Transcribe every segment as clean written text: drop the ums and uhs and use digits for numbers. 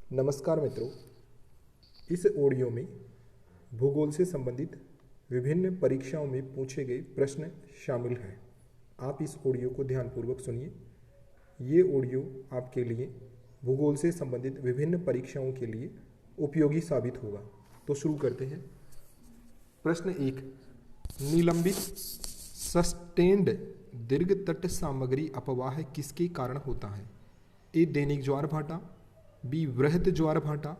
नमस्कार मित्रों, इस ऑडियो में भूगोल से संबंधित विभिन्न परीक्षाओं में पूछे गए प्रश्न शामिल हैं। आप इस ऑडियो को ध्यानपूर्वक सुनिए। ये ऑडियो आपके लिए भूगोल से संबंधित विभिन्न परीक्षाओं के लिए उपयोगी साबित होगा। तो शुरू करते हैं। प्रश्न 1, निलंबित सस्टेन्ड दीर्घ तट सामग्री अपवाह किसके कारण होता है? ए, दैनिक ज्वार भाटा, बी, वृहद ज्वार भाटा,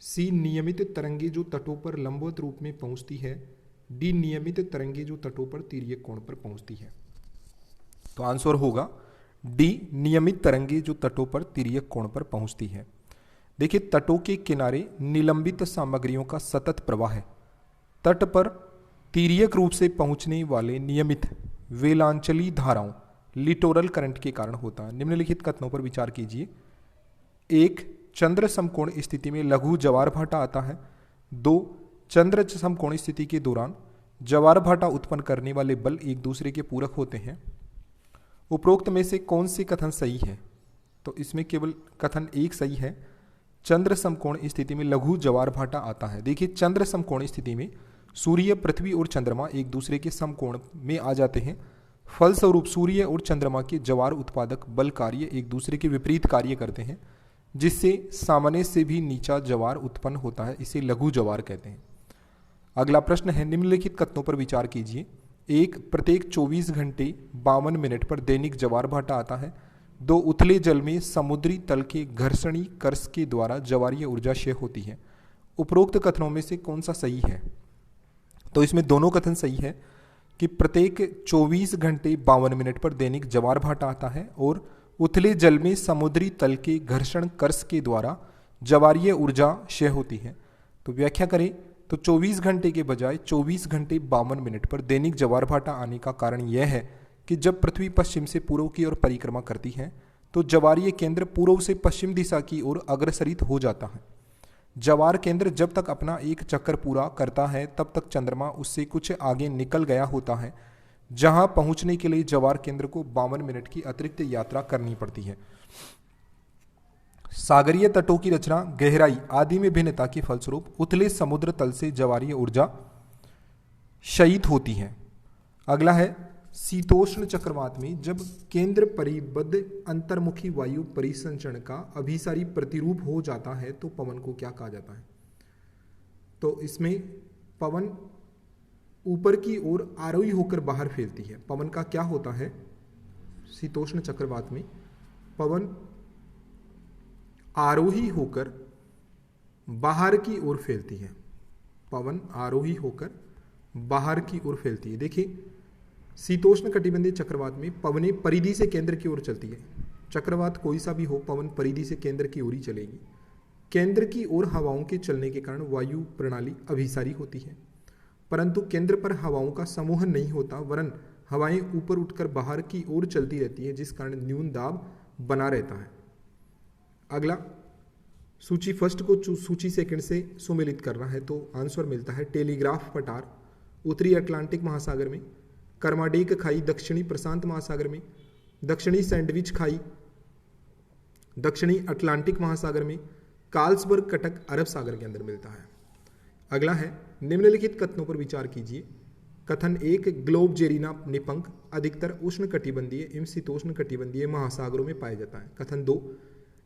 सी, नियमित तरंगे जो तटों पर लंबवत रूप में पहुंचती है, डी, नियमित तरंगे जो तटों पर तिर्यक कोण पर पहुंचती है। तो आंसर होगा डी, नियमित तरंगे जो तटों पर तिर्यक कोण पर पहुंचती है। देखिए, तटों के किनारे निलंबित सामग्रियों का सतत प्रवाह है। तट पर तिर्यक रूप से पहुंचने वाले नियमित वेलांचली धाराओं लिटोरल करंट के कारण होता है। निम्नलिखित कथनों पर विचार कीजिए। 1, चंद्र समकोण स्थिति में लघु ज्वार भाटा आता है। 2, चंद्र समकोण स्थिति के दौरान ज्वार भाटा उत्पन्न करने वाले बल एक दूसरे के पूरक होते हैं। उपरोक्त में से कौन से कथन सही है? तो इसमें केवल कथन एक सही है। चंद्र समकोण स्थिति में लघु ज्वार भाटा आता है। देखिए, चंद्र समकोण स्थिति में सूर्य, पृथ्वी और चंद्रमा एक दूसरे के समकोण में आ जाते हैं। फलस्वरूप सूर्य और चंद्रमा के ज्वार उत्पादक बल कार्य एक दूसरे के विपरीत कार्य करते हैं, जिससे सामान्य से भी नीचा ज्वार उत्पन्न होता है। इसे लघु ज्वार कहते हैं। अगला प्रश्न है, निम्नलिखित कथनों पर विचार कीजिए। 1, प्रत्येक 24 घंटे 52 मिनट पर दैनिक ज्वार भाटा आता है। 2, उथले जल में समुद्री तल के घर्षणी कर्ष के द्वारा ज्वारीय ऊर्जा क्षय होती है। उपरोक्त कथनों में से कौन सा सही है? तो इसमें दोनों कथन सही है कि प्रत्येक 24 घंटे 52 मिनट पर दैनिक ज्वार भाटा आता है और उथले जल में समुद्री तल के घर्षण कर्ष के द्वारा ज्वारीय ऊर्जा क्षय होती है। तो व्याख्या करें तो 24 घंटे के बजाय 24 घंटे 52 मिनट पर दैनिक ज्वार भाटा आने का कारण यह है कि जब पृथ्वी पश्चिम से पूर्व की ओर परिक्रमा करती है तो ज्वारीय केंद्र पूर्व से पश्चिम दिशा की ओर अग्रसरित हो जाता है। ज्वार केंद्र जब तक अपना एक चक्कर पूरा करता है तब तक चंद्रमा उससे कुछ आगे निकल गया होता है, जहां पहुंचने के लिए ज्वार केंद्र को 52 मिनट की अतिरिक्त यात्रा करनी पड़ती है। सागरीय तटों की रचना, गहराई आदि में भिन्नता के फलस्वरूप उथले समुद्र तल से ज्वारीय ऊर्जा क्षयित होती है। अगला है, शीतोष्ण चक्रवात में जब केंद्र परिबद्ध अंतर्मुखी वायु परिसंचरण का अभिसारी प्रतिरूप हो जाता है तो पवन को क्या कहा जाता है? तो इसमें पवन ऊपर की ओर आरोही होकर बाहर फैलती है। पवन का क्या होता है? शीतोष्ण चक्रवात में पवन आरोही होकर बाहर की ओर फैलती है। पवन आरोही होकर बाहर की ओर फैलती है। देखिए, शीतोष्ण कटिबंधीय चक्रवात में पवनें परिधि से केंद्र की ओर चलती है। चक्रवात कोई सा भी हो, पवन परिधि से केंद्र की ओर ही चलेगी। केंद्र की ओर हवाओं के चलने के कारण वायु प्रणाली अभिसारी होती है, परंतु केंद्र पर हवाओं का समूह नहीं होता, वरन हवाएं ऊपर उठकर बाहर की ओर चलती रहती है, जिस कारण न्यून दाब बना रहता है। अगला, सूची फर्स्ट को सूची सेकंड से सुमेलित करना है तो आंसर मिलता है टेलीग्राफ पटार उत्तरी अटलांटिक महासागर में, कर्माडेक खाई दक्षिणी प्रशांत महासागर में, दक्षिणी सैंडविच खाई दक्षिणी अटलांटिक महासागर में, कार्लसबर्ग कटक अरब सागर के अंदर मिलता है। अगला है, निम्नलिखित कथनों पर विचार कीजिए। कथन 1, ग्लोबजेरिना निपंक अधिकतर उष्ण कटिबंधीय एवं शीतोष्ण कटिबंधीय महासागरों में पाया जाता है। कथन 2,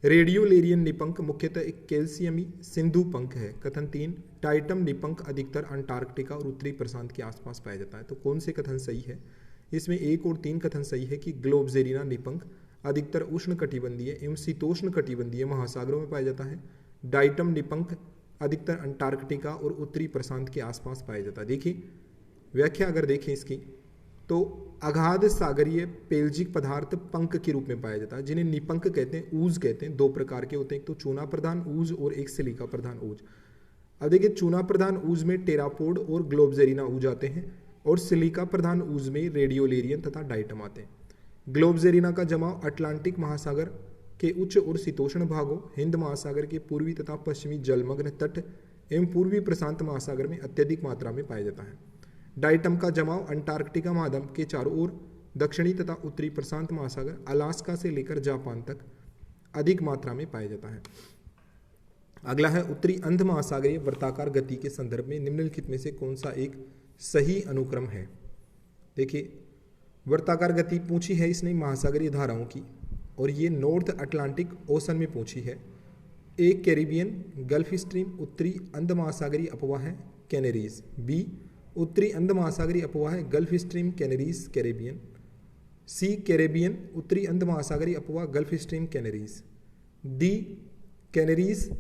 रेडियोलेरियन निपंक मुख्यतः एक कैल्शियमी सिंधु पंख है। कथन 3, टाइटम निपंक अधिकतर अंटार्कटिका और उत्तरी प्रशांत के आसपास पाया जाता है। तो कौन से कथन सही है? इसमें 1 और 3 कथन सही है कि ग्लोबजेरिना निपंक अधिकतर उष्ण कटिबंधीय एवं शीतोष्ण कटिबंधीय महासागरों में पाया जाता है। डाइटम निपंक अधिकतर अंटार्कटिका और उत्तरी प्रशांत के आसपास पाया जाता है। देखिए, व्याख्या अगर देखें इसकी तो अगाध सागरीय पेल्जिक पदार्थ पंख के रूप में पाया जाता है, जिन्हें निपंक कहते हैं, ऊज कहते हैं। 2 प्रकार के होते हैं, एक तो चूना प्रधान ऊज और एक सिलिका प्रधान ऊज। अब देखिए, चूना प्रधान ऊज में टेरापोड और ग्लोबजेरिना ऊज आते हैं और सिलिका प्रधान ऊज में रेडियोलेरियन तथा डाइटम आते हैं। ग्लोबजेरिना का जमाव अटलांटिक महासागर के उच्च और शीतोष्ण भागों, हिंद महासागर के पूर्वी तथा पश्चिमी जलमग्न तट एवं पूर्वी प्रशांत महासागर में अत्यधिक मात्रा में पाया जाता है। डाइटम का जमाव अंटार्कटिका महाद्वीप के चारों ओर, दक्षिणी तथा उत्तरी प्रशांत महासागर, अलास्का से लेकर जापान तक अधिक मात्रा में पाया जाता है। अगला है उत्तरी अंध महासागरीय वर्ताकार गति के संदर्भ में निम्नलिखित में से कौन सा एक सही अनुक्रम है। देखिए वर्ताकार गति पूछी है इसने महासागरीय धाराओं की, और ये नॉर्थ अटलांटिक ओशन में पूछी है। ए कैरिबियन गल्फ स्ट्रीम उत्तरी अंध महासागरीय अपवाह है कैनेरीज। बी उत्तरी अंध महासागरीय अपवाह है Gulf Stream Canaries Caribbean. C Caribbean उत्तरी अंध महासागरीय अपवाह Gulf Stream Canaries. D Canaries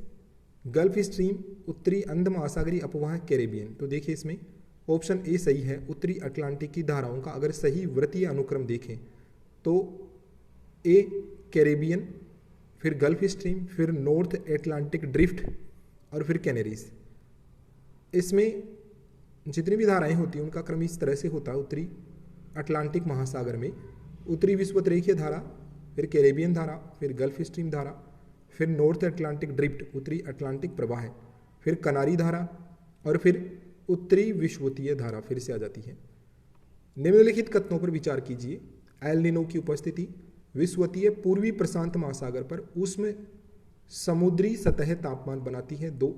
Gulf Stream उत्तरी अंध महासागरीय अपवाह कैरेबियन। तो देखिए इसमें ऑप्शन ए सही है। उत्तरी अटलांटिक की धाराओं का अगर सही वृत्तीय अनुक्रम देखें तो ए कैरेबियन, फिर गल्फ स्ट्रीम, फिर नॉर्थ अटलांटिक ड्रिफ्ट और फिर कैनेरीज। इसमें जितनी भी धाराएं होती हैं उनका क्रम इस तरह से होता है। उत्तरी अटलांटिक महासागर में उत्तरी विषुवतरेखीय धारा, फिर कैरेबियन धारा, फिर गल्फ स्ट्रीम धारा, फिर नॉर्थ अटलांटिक ड्रिफ्ट उत्तरी अटलांटिक प्रवाह, फिर कनारी धारा और फिर उत्तरी विषुवतीय धारा फिर से आ जाती है। निम्नलिखित कथनों पर विचार कीजिए। एल नीनो की उपस्थिति विषुवतीय पूर्वी प्रशांत महासागर पर उष्ण समुद्री सतह तापमान बनाती है। 2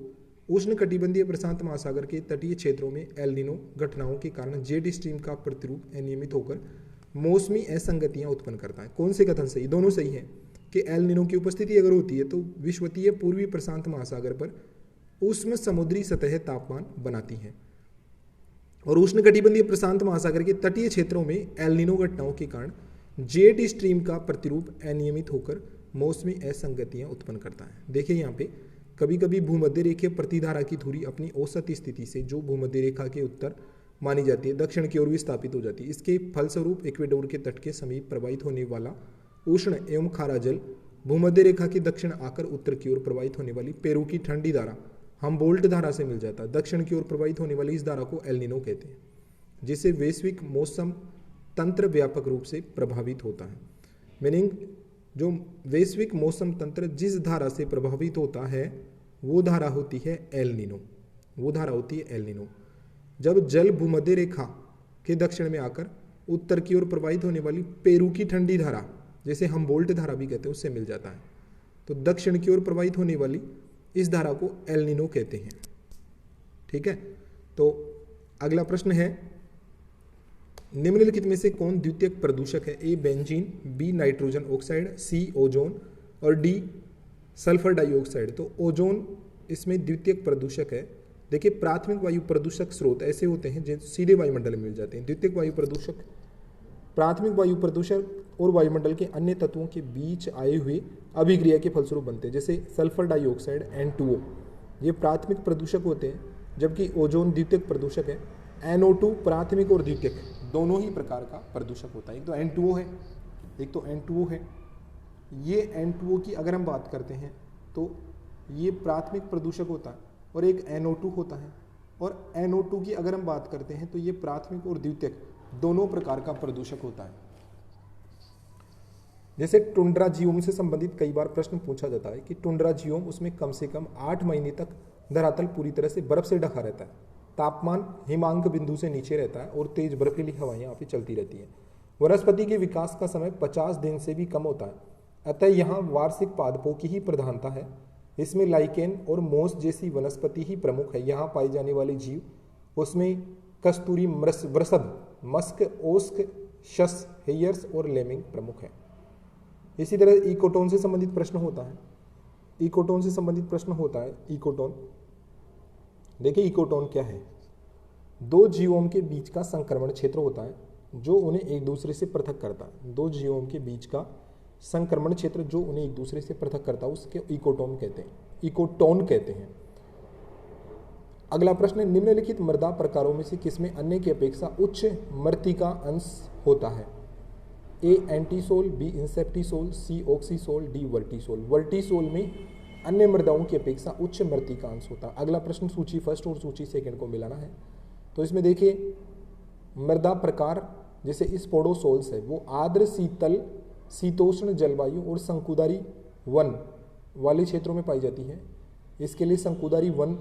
उष्ण कटिबंधीय प्रशांत महासागर के तटीय क्षेत्रों में एल नीनो घटनाओं के कारण जेट स्ट्रीम का प्रतिरूप अनियमित होकर मौसमी असंगतियां उत्पन्न करता है। कौन से कथन सही? दोनों सही है कि एल नीनो की उपस्थिति अगर होती है तो विषुवतीय पूर्वी प्रशांत महासागर पर उष्ण समुद्री सतह तापमान बनाती है, और उष्ण कटिबंधीय प्रशांत महासागर के तटीय क्षेत्रों में एल नीनो घटनाओं के कारण जेट स्ट्रीम का प्रतिरूप अनियमित होकर मौसमी असंगतियां उत्पन्न करता है। देखिए यहाँ पे कभी कभी भूमध्य रेखीय प्रतिधारा की धुरी अपनी औसत स्थिति से जो भूमध्य रेखा के उत्तर मानी जाती है दक्षिण की ओर विस्थापित हो जाती है। इसके फलस्वरूप इक्वेडोर के तट के समीप प्रवाहित होने वाला उष्ण एवं खारा जल भूमध्य रेखा के दक्षिण आकर उत्तर की ओर प्रवाहित होने वाली पेरू की ठंडी धारा हमबोल्ट धारा से मिल जाता है। दक्षिण की ओर प्रवाहित होने वाली इस धारा को एल नीनो कहते हैं, जिससे वैश्विक मौसम तंत्र व्यापक रूप से प्रभावित होता है। मीनिंग जो वैश्विक मौसम तंत्र जिस धारा से प्रभावित होता है वो धारा होती है एल नीनो। वो धारा होती है एल नीनो। जब जल भूमध्य रेखा के दक्षिण में आकर उत्तर की ओर प्रवाहित होने वाली पेरू की ठंडी धारा, जैसे हमबोल्ट धारा भी कहते हैं, उससे मिल जाता है, तो दक्षिण की ओर प्रवाहित होने वाली इस धारा को एल नीनो कहते हैं। ठीक है, तो अगला प्रश्न है निम्नलिखित में से कौन द्वितीयक प्रदूषक है? A benzene, B nitrogen oxide, C ozone और डी सल्फर डाइऑक्साइड। तो ओजोन इसमें द्वितीयक प्रदूषक है। देखिए प्राथमिक वायु प्रदूषक स्रोत ऐसे होते हैं जो सीधे वायुमंडल में मिल जाते हैं। द्वितीयक वायु प्रदूषक प्राथमिक वायु प्रदूषक और वायुमंडल के अन्य तत्वों के बीच आए हुए अभिक्रिया के फलस्वरूप बनते हैं, जैसे सल्फर डाइऑक्साइड N2O, ये प्राथमिक प्रदूषक होते हैं, जबकि ओजोन द्वितीयक प्रदूषक है। NO2 प्राथमिक और द्वितीयक दोनों ही प्रकार का प्रदूषक होता है। एक तो N2O है, एक तो N2O है। ये N2O की अगर हम बात करते हैं तो ये प्राथमिक प्रदूषक होता है, और एक NO2 होता है। और NO2 की अगर हम बात करते हैं तो ये प्राथमिक और द्वितीयक दोनों प्रकार का प्रदूषक होता है। जैसे टुंड्रा जियोम से संबंधित कई बार प्रश्न पूछा जाता है कि टुंड्रा जियोम, उसमें कम से कम 8 महीने तक धरातल पूरी तरह से बर्फ से ढका रहता है, तापमान हिमांक बिंदु से नीचे रहता है और तेज बर्फीली हवाएं यहाँ पे चलती रहती है। वनस्पति के विकास का समय 50 दिन से भी कम होता है, अतः यहाँ वार्षिक पादपों की ही प्रधानता है। इसमें लाइकेन और मोस जैसी वनस्पति ही प्रमुख है। यहाँ पाई जाने वाली जीव उसमें कस्तूरी, वृषभ, मस्क, ओस्क, शस, हेयर्स और लेमिंग प्रमुख है। इसी तरह इकोटोन से संबंधित प्रश्न होता है। इकोटोन से संबंधित प्रश्न होता है इकोटोन। देखिए इकोटोन क्या है? 2 जीवों के बीच का संक्रमण क्षेत्र होता है जो उन्हें एक दूसरे से पृथक करता है। 2 जीवों के बीच का संक्रमण क्षेत्र जो उन्हें एक दूसरे से पृथक करता है उसके इकोटोन कहते हैं, इकोटोन कहते हैं। अगला प्रश्न, निम्नलिखित मृदा प्रकारों में से किसमें अन्य की अपेक्षा उच्च मृत्तिका अंश होता है? ए एंटीसोल, बी इंसेप्टिसोल, सी ऑक्सीसोल, डी वर्टिसोल। वर्टिसोल में अन्य मृदाओं की अपेक्षा उच्च मृत्तिका अंश होता है। अगला प्रश्न सूची फर्स्ट और सूची सेकंड को मिलाना है। तो इसमें देखिए मृदा प्रकार जैसे स्पोडोसोल्स है वो आर्द्र शीतल शीतोष्ण जलवायु और शंकुधारी वन वाले क्षेत्रों में पाई जाती है। इसके लिए शंकुधारी वन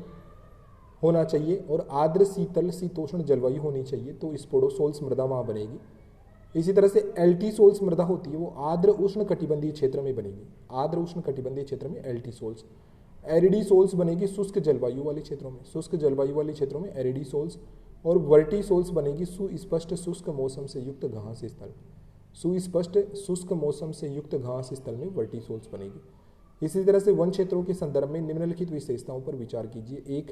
होना चाहिए और आर्द्र शीतल शीतोष्ण जलवायु होनी चाहिए, तो स्पोडोसोल्स मृदा वहाँ बनेगी। इसी तरह से एल्टीसोल्स मृदा होती है वो आर्द्र उष्ण कटिबंधीय क्षेत्र में बनेगी। आर्द्र उष्ण कटिबंधीय क्षेत्र में एल्टीसोल्स। एरिडीसोल्स बनेगी शुष्क जलवायु वाले क्षेत्रों में, शुष्क जलवायु वाले क्षेत्रों में एरिडीसोल्स। और वर्टिसोल्स बनेगी सुस्पष्ट शुष्क मौसम से युक्त घास स्थल, सुस्पष्ट शुष्क मौसम से युक्त घास स्थल में वर्टिसोल्स बनेगी। इसी तरह से वन क्षेत्रों के संदर्भ में निम्नलिखित विशेषताओं पर विचार कीजिए। 1,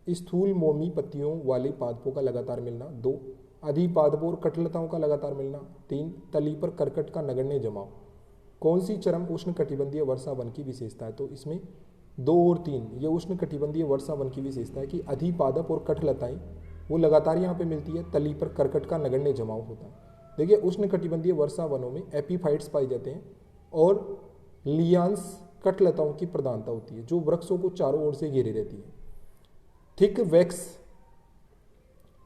स्थूल मोमी पत्तियों वाले पादपों का लगातार मिलना। 2, अधिपादपों और कठलताओं का लगातार मिलना। 3, तली पर करकट का नगण्य जमाव। कौन सी चरम उष्ण कटिबंधीय वर्षा वन की विशेषता है? तो इसमें 2 और 3 ये उष्ण कटिबंधीय वर्षा वन की विशेषता है कि अधिपादप और कठलताएं वो लगातार यहाँ पे मिलती है, तली पर करकट का नगण्य जमाव होता है। देखिए उष्ण कटिबंधीय वर्षा वनों में एपीफाइट्स पाए जाते हैं और लियान्स कठलताओं की प्रधानता होती है जो वृक्षों को चारों ओर से घेरे रहती है। थिक वैक्स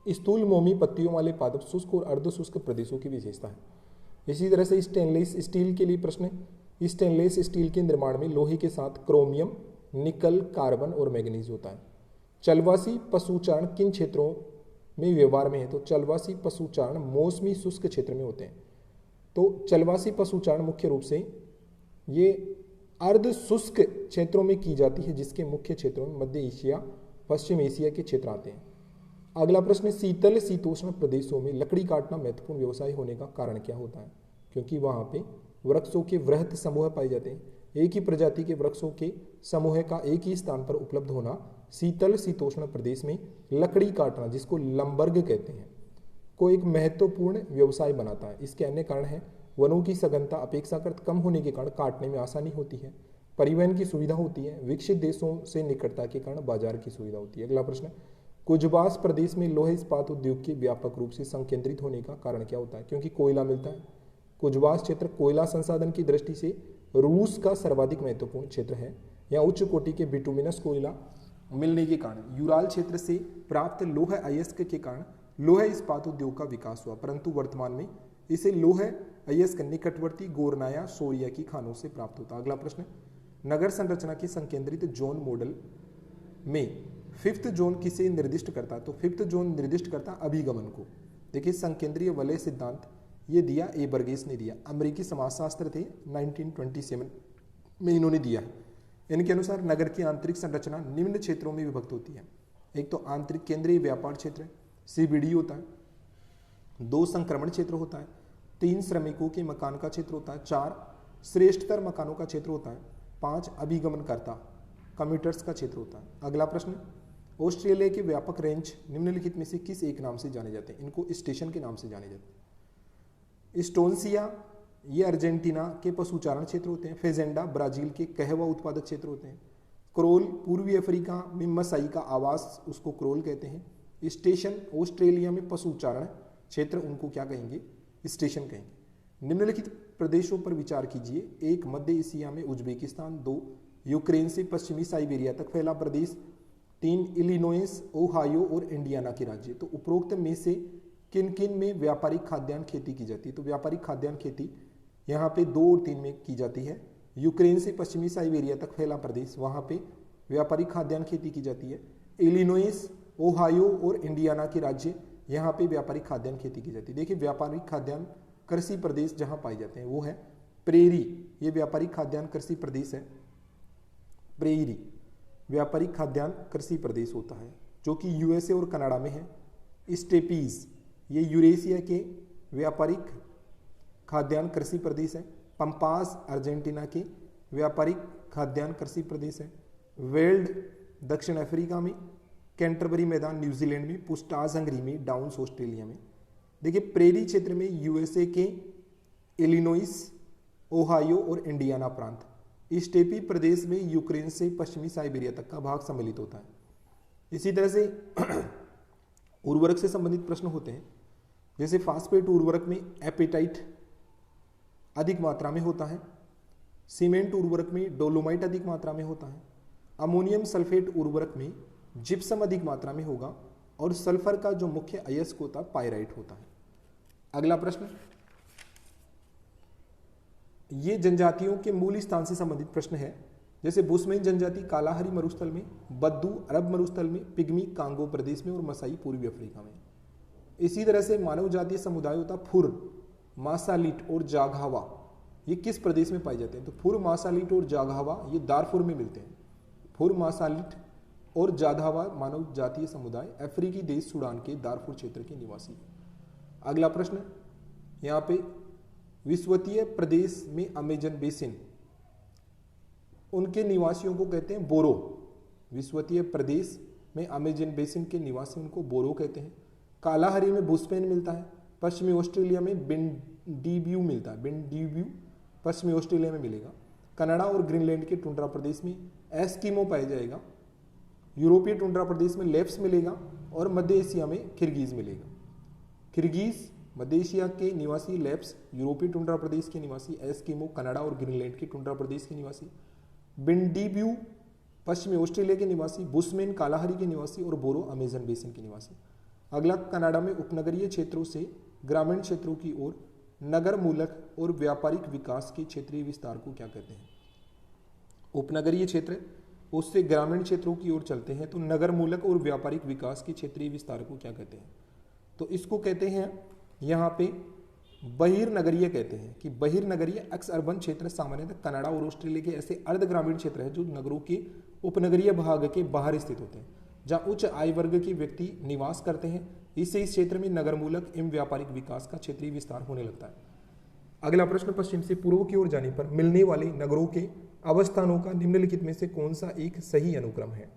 स्थूल मोमी पत्तियों वाले पादप शुष्क और अर्ध शुष्क प्रदेशों की विशेषता है। इसी तरह से स्टेनलेस स्टील के लिए प्रश्न है। स्टेनलेस स्टील के निर्माण में लोहे के साथ क्रोमियम, निकल, कार्बन और मैग्नीज होता है। चलवासी पशुचारण किन क्षेत्रों में व्यवहार में है? तो चलवासी पशुचारण मौसमी शुष्क क्षेत्र में होते हैं। तो चलवासी पशुचारण मुख्य रूप से ये अर्ध शुष्क क्षेत्रों में की जाती है, जिसके मुख्य क्षेत्रों में मध्य एशिया, पश्चिम एशिया के क्षेत्र आते हैं। अगला प्रश्न, शीतल शीतोष्ण प्रदेशों में लकड़ी काटना महत्वपूर्ण व्यवसाय होने का कारण क्या होता है? क्योंकि वहां पे वृक्षों के वृहत समूह पाए जाते हैं। एक ही प्रजाति के वृक्षों के समूह का एक ही स्थान पर उपलब्ध होना शीतल शीतोष्ण प्रदेश में लकड़ी काटना, जिसको लंबर्ग कहते हैं, को एक महत्वपूर्ण व्यवसाय बनाता है। इसके अन्य कारण है वनों की सघनता अपेक्षाकृत कम होने के कारण काटने में आसानी होती है, परिवहन की सुविधा होती है, विकसित देशों से निकटता के कारण बाजार की सुविधा होती है। अगला प्रश्न, कुजबास प्रदेश में लोहे इस्पात उद्योग के व्यापक रूप से संकेंद्रित होने का कारण क्या होता है? क्योंकि कोयला मिलता है। कुजबास क्षेत्र कोयला संसाधन की दृष्टि से रूस का सर्वाधिक महत्वपूर्ण क्षेत्र है। यहाँ उच्च कोटि के बिटुमिनस कोयला मिलने के कारण यूराल क्षेत्र से प्राप्त लौह अयस्क के कारण लोह इस्पात उद्योग का विकास हुआ, परंतु वर्तमान में इसे लौह अयस्क निकटवर्ती गोरनाया सोरिया की खानों से प्राप्त होता। अगला प्रश्न, नगर संरचना के संकेंद्रित जोन मॉडल में 5th जोन किसे निर्दिष्ट करता है? तो 5th जोन निर्दिष्ट करता अभिगमन को। देखिए संकेंद्रीय वलय सिद्धांत ये दिया ए बर्गेस ने दिया, अमेरिकी समाजशास्त्र थे 1927 में इन्होंने दिया है। इनके अनुसार नगर की आंतरिक संरचना निम्न क्षेत्रों में विभक्त होती है। एक तो आंतरिक केंद्रीय व्यापार क्षेत्र CBD होता है, 2 संक्रमण क्षेत्र होता है, 3 श्रमिकों के मकान का क्षेत्र होता है, 4 श्रेष्ठतर मकानों का क्षेत्र होता है, 5 अभिगमनकर्ता कम्यूटर्स का क्षेत्र होता है। अगला प्रश्न, ऑस्ट्रेलिया के व्यापक रेंज निम्नलिखित में से किस एक नाम से जाने जाते हैं? इनको स्टेशन के नाम से जाने जाते हैं। स्टोन्सिया ये अर्जेंटीना के पशुचारण क्षेत्र होते हैं। फेजेंडा ब्राजील के कहवा उत्पादक क्षेत्र होते हैं। क्रोल पूर्वी अफ्रीका में मसाई का आवास, उसको क्रोल कहते हैं। स्टेशन ऑस्ट्रेलिया में पशुचारण क्षेत्र, उनको क्या कहेंगे? स्टेशन कहेंगे। निम्नलिखित प्रदेशों पर विचार कीजिए। 1 मध्य एशिया में उज्बेकिस्तान, 2 यूक्रेन से पश्चिमी साइबेरिया तक फैला प्रदेश, 3 इलिनोइस, ओहायो और इंडियाना के राज्य। तो उपरोक्त में से किन किन में व्यापारिक खाद्यान्न खेती की जाती है? तो व्यापारिक खाद्यान्न खेती यहाँ पे 2 और 3 में की जाती है। यूक्रेन से पश्चिमी साइबेरिया तक फैला प्रदेश, वहाँ पे व्यापारिक खाद्यान्न खेती की जाती है। इलिनोइस, ओहायो और इंडियाना के राज्य, यहाँ पे व्यापारिक खाद्यान्न खेती की जाती है। देखिए व्यापारिक खाद्यान्न कृषि प्रदेश जहाँ पाए जाते हैं वो है प्रेरी, ये व्यापारिक खाद्यान्न कृषि प्रदेश है। प्रेरी व्यापारिक खाद्यान्न कृषि प्रदेश होता है जो कि USA और कनाडा में है। स्टेपीज ये यूरेशिया के व्यापारिक खाद्यान्न कृषि प्रदेश है। पंपास अर्जेंटीना के व्यापारिक खाद्यान्न कृषि प्रदेश है। वेल्ड दक्षिण अफ्रीका में, कैंटरबरी मैदान न्यूजीलैंड में, पुस्टाज हंगरी में, डाउन्स ऑस्ट्रेलिया में। देखिए प्रेरी क्षेत्र में USA के इलिनोइस, ओहायो और इंडियाना प्रांत, स्टेपी प्रदेश में यूक्रेन से पश्चिमी साइबेरिया तक का भाग सम्मिलित होता है। इसी तरह से उर्वरक से संबंधित प्रश्न होते हैं, जैसे फास्फेट उर्वरक में एपेटाइट अधिक मात्रा में होता है, सीमेंट उर्वरक में डोलोमाइट अधिक मात्रा में होता है, अमोनियम सल्फेट उर्वरक में जिप्सम अधिक मात्रा में होगा और सल्फर का जो मुख्य अयस्क होता है पायराइट होता है। अगला प्रश्न, ये जनजातियों के मूल स्थान से संबंधित प्रश्न है, जैसे बुशमैन जनजाति कालाहारी मरुस्थल में, बद्दू अरब मरुस्थल में, पिग्मी कांगो प्रदेश में और मसाई पूर्वी अफ्रीका में। इसी तरह से मानव जातीय समुदाय होता फुर, मासालिट और जागहावा, ये किस प्रदेश में पाए जाते हैं? तो फुर, मासालिट और जागहावा ये दारफुर में मिलते हैं। हुर मासालिट और जाधावा मानव जातीय समुदाय अफ्रीकी देश सूडान के दारफुर क्षेत्र के निवासी। अगला प्रश्न, यहाँ पे विश्वतीय प्रदेश में अमेजन बेसिन, उनके निवासियों को कहते हैं बोरो। विश्वतीय प्रदेश में अमेजन बेसिन के निवासी उनको बोरो कहते हैं। कालाहारी में बुशमैन मिलता है। पश्चिमी ऑस्ट्रेलिया में बिंडीब्यू मिलता है। बिंडीब्यू पश्चिमी ऑस्ट्रेलिया में मिलेगा। कनाडा और ग्रीनलैंड के टुंड्रा प्रदेश में एस्किमो पाया जाएगा। यूरोपीय टुंड्रा प्रदेश में लेप्स मिलेगा और मध्य एशिया में किर्गिज मिलेगा। किर्गिज मध्य एशिया के निवासी, लेप्स यूरोपीय टुंड्रा प्रदेश के निवासी, एस्किमो कनाडा और ग्रीनलैंड के टुंड्रा प्रदेश के निवासी, बिंडीब्यू पश्चिमी ऑस्ट्रेलिया के निवासी, बुशमैन कालाहारी के निवासी और बोरो अमेजन बेसिन के निवासी। अगला, कनाडा में उपनगरीय क्षेत्रों से ग्रामीण क्षेत्रों की ओर नगर मूलक और व्यापारिक विकास के क्षेत्रीय विस्तार को क्या कहते हैं? उपनगरीय क्षेत्र उससे ग्रामीण क्षेत्रों की ओर चलते हैं तो नगर मूलक और व्यापारिक विकास के क्षेत्रीय विस्तार को क्या कहते हैं? तो इसको कहते हैं यहाँ पे बहिर्नगरीय कहते हैं कि बहिर्नगरीय एक्स अर्बन क्षेत्र सामान्यतः कनाडा और ऑस्ट्रेलिया के ऐसे अर्ध ग्रामीण क्षेत्र है जो नगरों के उपनगरीय भाग के बाहर स्थित होते हैं, जहाँ उच्च आय वर्ग के व्यक्ति निवास करते हैं। इससे इस क्षेत्र में नगर मूलक एवं व्यापारिक विकास का क्षेत्रीय विस्तार होने लगता है। अगला प्रश्न, पश्चिम से पूर्व की ओर जाने पर मिलने वाले नगरों के अवस्थानों का निम्नलिखित में से कौन सा एक सही अनुक्रम है?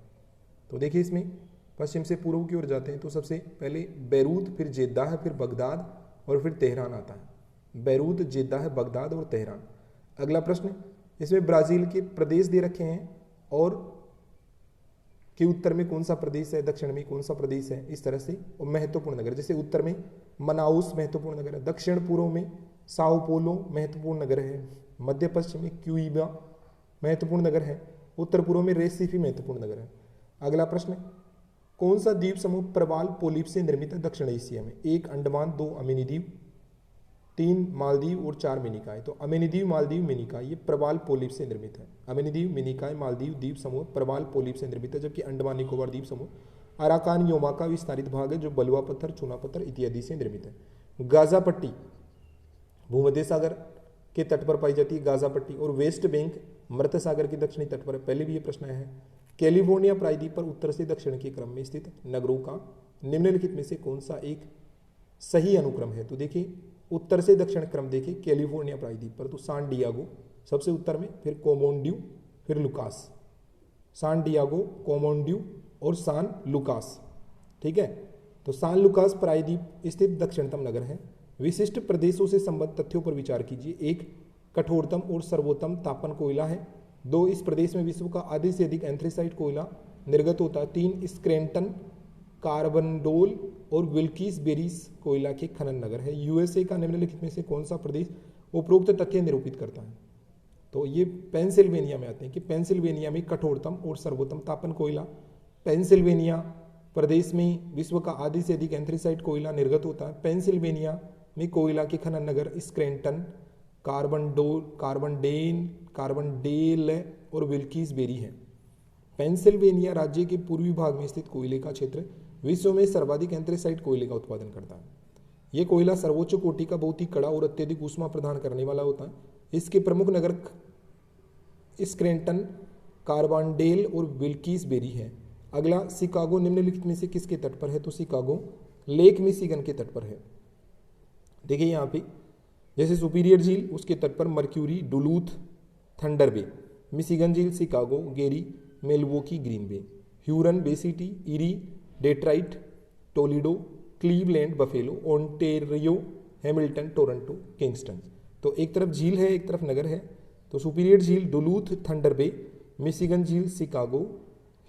तो देखिए, इसमें पश्चिम से पूर्व की ओर जाते हैं तो सबसे पहले बैरूत, फिर जेद्दाह, फिर बगदाद और फिर तेहरान आता है। बैरूत, जेद्दाह, बगदाद और तेहरान। अगला प्रश्न, इसमें ब्राजील के प्रदेश दे रखे हैं और कि उत्तर में कौन सा प्रदेश है, दक्षिण में कौन सा प्रदेश है, इस तरह से। और महत्वपूर्ण नगर, जैसे उत्तर में मनाउस महत्वपूर्ण नगर है, दक्षिण पूर्व में साओ पोलो महत्वपूर्ण नगर है, मध्य पश्चिम में क्यूइबा महत्वपूर्ण नगर है, उत्तर पूर्व में रेसिफी महत्वपूर्ण नगर है। अगला प्रश्न, कौन सा द्वीप समूह प्रवाल पोलिप से निर्मित है दक्षिण एशिया में? 1 अंडमान, 2 अमेनी द्वीप, 3 मालदीव और 4 मिनिकाय। तो अमेनी द्वीप, मालदीव, मिनिकाय ये प्रवाल पोलिप से निर्मित है। अमेनी द्वीप, मिनिकाय, मालदीव द्वीप समूह प्रवाल पोलिप से निर्मित है, जबकि अंडमान निकोबार द्वीप समूह अराकान योमा का विस्तारित भाग है जो बलुआ पत्थर, चूना पत्थर इत्यादि से निर्मित है। गाजा पट्टी भूमध्य सागर के तट पर पाई जाती है, गाजा पट्टी। और वेस्ट बैंक मृत सागर के दक्षिणी तट पर, पहले भी ये प्रश्न आया है। कैलिफोर्निया प्रायद्वीप पर उत्तर से दक्षिण के क्रम में स्थित नगरों का निम्नलिखित में से कौन सा एक सही अनुक्रम है? तो देखिए, उत्तर से दक्षिण क्रम देखिए कैलिफोर्निया प्रायद्वीप पर तो सान डियागो सबसे उत्तर में, फिर कोमोंड्यू, फिर लुकास। सान डियागो, कोमोंड्यू और सान लुकास, ठीक है। तो सान लुकास प्रायद्वीप स्थित दक्षिणतम नगर है। विशिष्ट प्रदेशों से संबद्ध तथ्यों पर विचार कीजिए। 1 कठोरतम और सर्वोत्तम तापन कोयला है। 2 इस प्रदेश में विश्व का आधे से अधिक एंथ्रेसाइट कोयला निर्गत होता है। 3 स्क्रेंटन, कार्बनडोल और विल्किस बेरीज कोयला के खनन नगर है। यूएसए का निम्नलिखित में से कौन सा प्रदेश उपरोक्त तथ्य निरूपित करता है? तो ये पेंसिल्वेनिया में आते हैं कि पेंसिल्वेनिया में कठोरतम और सर्वोत्तम तापन कोयला, पेंसिल्वेनिया प्रदेश में विश्व का आधे से अधिक एंथ्रेसाइट कोयला निर्गत होता है। पेंसिल्वेनिया में कोयला के खनन नगर स्क्रेंटन, कार्बनडेल और विल्किस बेरी है। पेंसिल्वेनिया राज्य के पूर्वी भाग में स्थित कोयले का क्षेत्र विश्व में सर्वाधिक एंथ्रेसाइट कोयले का उत्पादन करता है। यह कोयला सर्वोच्च कोटि का, बहुत ही कड़ा और अत्यधिक ऊष्मा प्रदान करने वाला होता है। इसके प्रमुख नगर स्क्रेंटन, कार्बनडेल और विल्किस बेरी है। अगला, शिकागो निम्नलिखित में से किसके तट पर है? तो शिकागो लेक मिशिगन के तट पर है। देखिए यहाँ पे जैसे सुपीरियर झील उसके तट पर मर्क्यूरी, डुलूथ, थंडर बे। मिशिगन झील, Chicago, Gary, Milwaukee, Green Bay. Huron, Bay City, Erie, Detroit, Toledo, Cleveland, Buffalo, Ontario, Hamilton, Toronto, Kingston. तो एक तरफ झील है, एक तरफ नगर है। तो सुपीरियर झील डुलूथ, थंडर बे, मिशिगन झील शिकागो,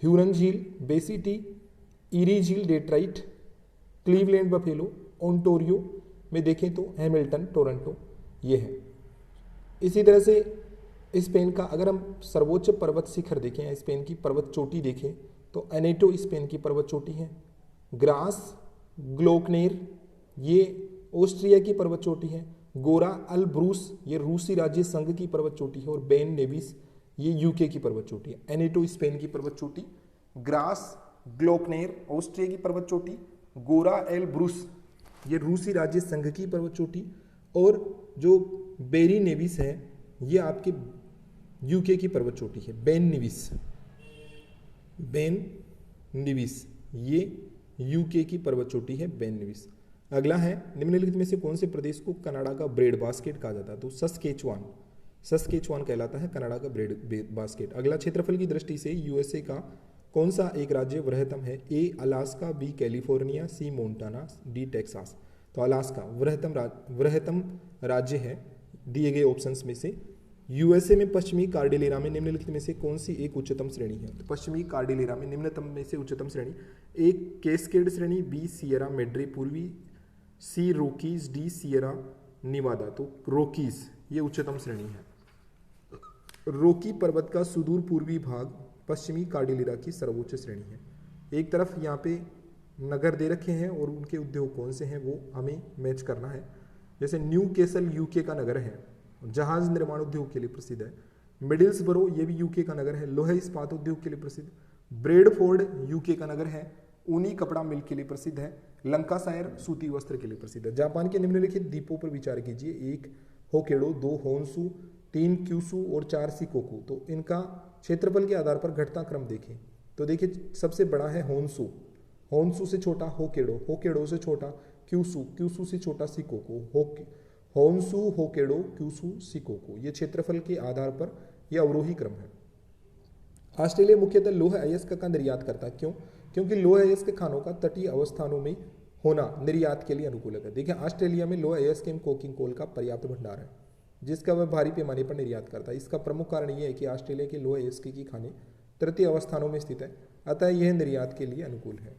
ह्यूरन झील बे सिटी, इरी झील डेट्राइट, क्लीवलैंड बफेलो, ओंटोरियो में देखें तो हैमिल्टन, टोरंटो ये है। इसी तरह से स्पेन का अगर हम सर्वोच्च पर्वत शिखर देखें, स्पेन की पर्वत चोटी देखें तो एनेटो स्पेन की पर्वत चोटी है। ग्रास ग्लोकनेर ये ऑस्ट्रिया की पर्वत चोटी है। गोरा अल ब्रूस ये रूसी राज्य संघ की पर्वत चोटी है। और बेन नेविस ये यूके की पर्वत चोटी है। एनेटो स्पेन की पर्वत चोटी, ग्रास ग्लोकनेर ऑस्ट्रिया की पर्वत चोटी, गोरा एल ब्रूस ये रूसी राज्य संघ की पर्वत चोटी, और जो बेरी नेविस है ये आपके यूके की पर्वत चोटी है, बेन नेविस। बेन निविस, ये यूके की पर्वत चोटी है बेन निविस। अगला है निम्नलिखित में से कौन से प्रदेश को कनाडा का ब्रेड बास्केट कहा जाता है? तो सस्केचुआन, सस्केचुआन कहलाता है कनाडा का ब्रेड बास्केट। अगला, क्षेत्रफल की दृष्टि से यूएसए का कौन सा एक राज्य वृहत्तम है? ए अलास्का, बी कैलिफोर्निया, सी मोन्टाना, डी टेक्सास। तो अलास्का वृहत्तम राज्य है दिए गए ऑप्शंस में से। यूएसए में पश्चिमी कार्डिलेरा में निम्नलिखित में से कौन सी एक उच्चतम श्रेणी है? तो पश्चिमी कार्डिलेरा में निम्नतम में से उच्चतम श्रेणी, एक केस्केड श्रेणी, बी सियरा मेड्रे पूर्वी, सी रोकीज, डी सियरा निवादा। तो रोकीज ये उच्चतम श्रेणी है। रोकी पर्वत का सुदूर पूर्वी भाग पश्चिमी कार्डिलेरा की सर्वोच्च श्रेणी है। एक तरफ यहाँ पे नगर दे रखे हैं और उनके उद्योग कौन से हैं वो हमें मैच करना है। जैसे न्यू केसल यूके का नगर है, जहाज निर्माण उद्योग के लिए प्रसिद्ध है। मिडिल्सबरो ये भी यूके का नगर है, लोहे इस्पात उद्योग के लिए प्रसिद्ध। ब्रेडफोर्ड यूके का नगर है, ऊनी कपड़ा मिल के लिए प्रसिद्ध है। लंकासायर सूती वस्त्र के लिए प्रसिद्ध है। जापान के निम्नलिखित द्वीपों पर विचार कीजिए। 1 होकेडो, 2 होन्सू, 3 क्यूसू और 4 सिकोकू। तो इनका क्षेत्रफल के आधार पर घटता क्रम देखें तो देखिए सबसे बड़ा है होन्सू, होन्सू से छोटा होकेडो, होकेडो से छोटा क्यूसू, क्यूसू से छोटा सिकोकू, होन्सू, होकेडो, क्यूसू, सिकोकू। ये क्षेत्रफल के आधार पर यह अवरोही क्रम है। ऑस्ट्रेलिया मुख्यतः लौह अयस्क का निर्यात करता है। क्यों? क्योंकि लौह अयस्क खानों का तटीय अवस्थानों में होना निर्यात के लिए अनुकूल है। देखिए ऑस्ट्रेलिया में लौह अयस्क एवं कोकिंग कोल का पर्याप्त भंडार है जिसका वह भारी पैमाने पर निर्यात करता है। इसका प्रमुख कारण यह है कि ऑस्ट्रेलिया के लौह अयस्क की खानें तटीय अवस्थानों में स्थित है, अतः यह निर्यात के लिए अनुकूल है।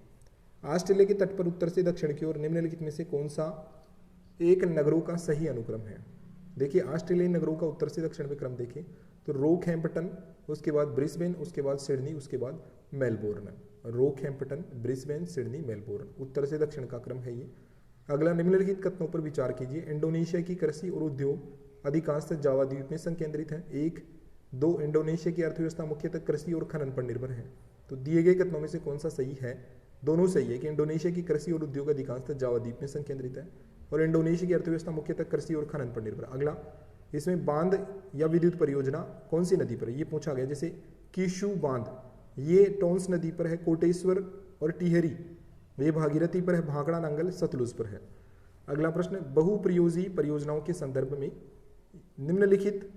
ऑस्ट्रेलिया के तट पर उत्तर से दक्षिण की ओर निम्नलिखित में से कौन सा एक नगरों का सही अनुक्रम है? देखिए ऑस्ट्रेलियाई नगरों का उत्तर से दक्षिण में क्रम देखें तो रोकहैम्पटन, उसके बाद ब्रिस्बेन, उसके बाद सिडनी, उसके बाद मेलबोर्न। रोकहैम्पटन, ब्रिस्बेन, सिडनी, मेलबोर्न, उत्तर से दक्षिण का क्रम है ये। अगला, निम्नलिखित कथनों पर विचार कीजिए। इंडोनेशिया की कृषि और उद्योग अधिकांशतः जावा द्वीप में संकेंद्रित है। 1, 2 इंडोनेशिया की अर्थव्यवस्था मुख्यतः कृषि और खनन पर निर्भर है। तो दिए गए कथनों में से कौन सा सही है? दोनों सही है कि इंडोनेशिया की कृषि और उद्योग अधिकांशतः जावा द्वीप में संकेंद्रित है और इंडोनेशिया की अर्थव्यवस्था मुख्यतः कृषि और खनन पर निर्भर। अगला, इसमें बांध या विद्युत परियोजना कौन सी नदी पर है? ये पूछा गया। जैसे कीशु बांध ये टोंस नदी पर है, कोटेश्वर और टिहरी ये भागीरथी पर है, भाखड़ा नांगल सतलुज पर है। अगला प्रश्न, बहुप्रयोजी परियोजनाओं के संदर्भ में निम्नलिखित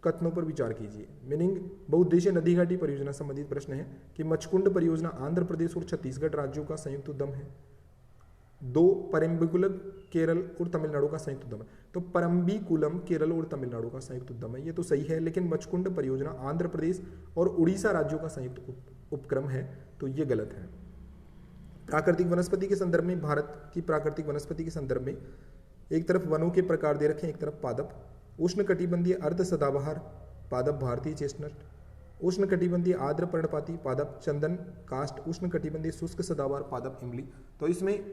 कथनों पर विचार कीजिए। मीनिंग बहुउद्देशीय नदी घाटी परियोजना संबंधित प्रश्न है कि मचकुंड परियोजना आंध्र प्रदेश और छत्तीसगढ़ राज्यों का संयुक्त उद्यम है। 2, परम्बिकुलम केरल और तमिलनाडु का संयुक्त उद्यम है। तो परम्बिकुलम केरल और तमिलनाडु का संयुक्त उद्यम है, ये तो सही है। लेकिन मचकुंड परियोजना आंध्र प्रदेश और उड़ीसा राज्यों का संयुक्त उपक्रम है, तो ये गलत है। प्राकृतिक वनस्पति के संदर्भ में भारत की प्राकृतिक वनस्पति के संदर्भ में एक तरफ वनों के प्रकार दे रखे हैं, एक तरफ पादप। उष्णकटिबंधीय अर्ध सदाबहार पादप भारतीय चेस्टनट, उष्णकटिबंधीय आर्द्र पर्णपाती पादप चंदन काष्ठ, उष्णकटिबंधीय शुष्क सदाबहार पादप इमली। तो इसमें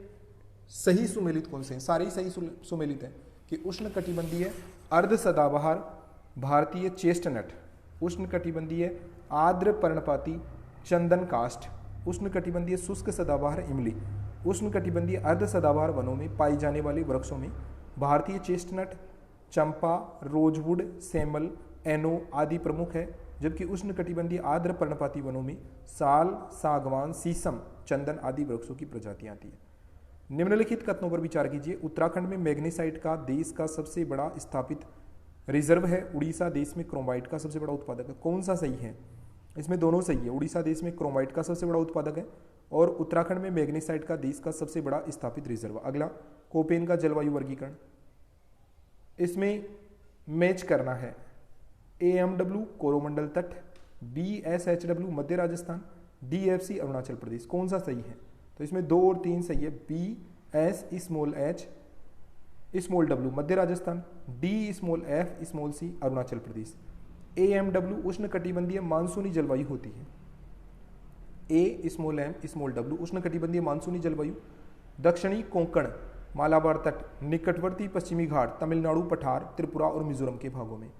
सही सुमेलित कौन से हैं? सारे ही सही सुमेलित हैं कि उष्णकटिबंधीय अर्ध सदाबहार भारतीय चेस्टनट, उष्णकटिबंधीय आर्द्र पर्णपाती चंदन काष्ठ, उष्णकटिबंधीय शुष्क सदाबहार इमली। उष्णकटिबंधीय अर्ध सदाबहार वनों में पाई जाने वाले वृक्षों में भारतीय चेस्टनट, चंपा, रोजवुड, सेमल, एनो आदि प्रमुख है, जबकि उष्णकटिबंधीय आर्द्र पर्णपाती वनों में साल, सागवान, शीशम, चंदन आदि वृक्षों की प्रजातियां आती है। निम्नलिखित कथनों पर विचार कीजिए। उत्तराखंड में मैग्नीसाइट का देश का सबसे बड़ा स्थापित रिजर्व है। उड़ीसा देश में क्रोमाइट का सबसे बड़ा उत्पादक है। कौन सा सही है? इसमें दोनों सही है। उड़ीसा देश में क्रोमाइट का सबसे बड़ा उत्पादक है और उत्तराखंड में मैग्नीसाइट का देश का सबसे बड़ा स्थापित रिजर्व। अगला, कोपेन का जलवायु वर्गीकरण, इसमें मैच करना है। AMW कोरोमंडल तट, BSHW मध्य राजस्थान, DFC अरुणाचल प्रदेश। कौन सा सही है? तो इसमें 2 और 3 सही है। BSH W मध्य राजस्थान, DFC अरुणाचल प्रदेश। AMW उष्णकटिबंधीय मानसूनी जलवायु होती है। AMW उष्णकटिबंधीय मानसूनी जलवायु दक्षिणी कोंकण, मालाबार तट, निकटवर्ती पश्चिमी घाट, तमिलनाडु पठार, त्रिपुरा और मिजोरम के भागों में।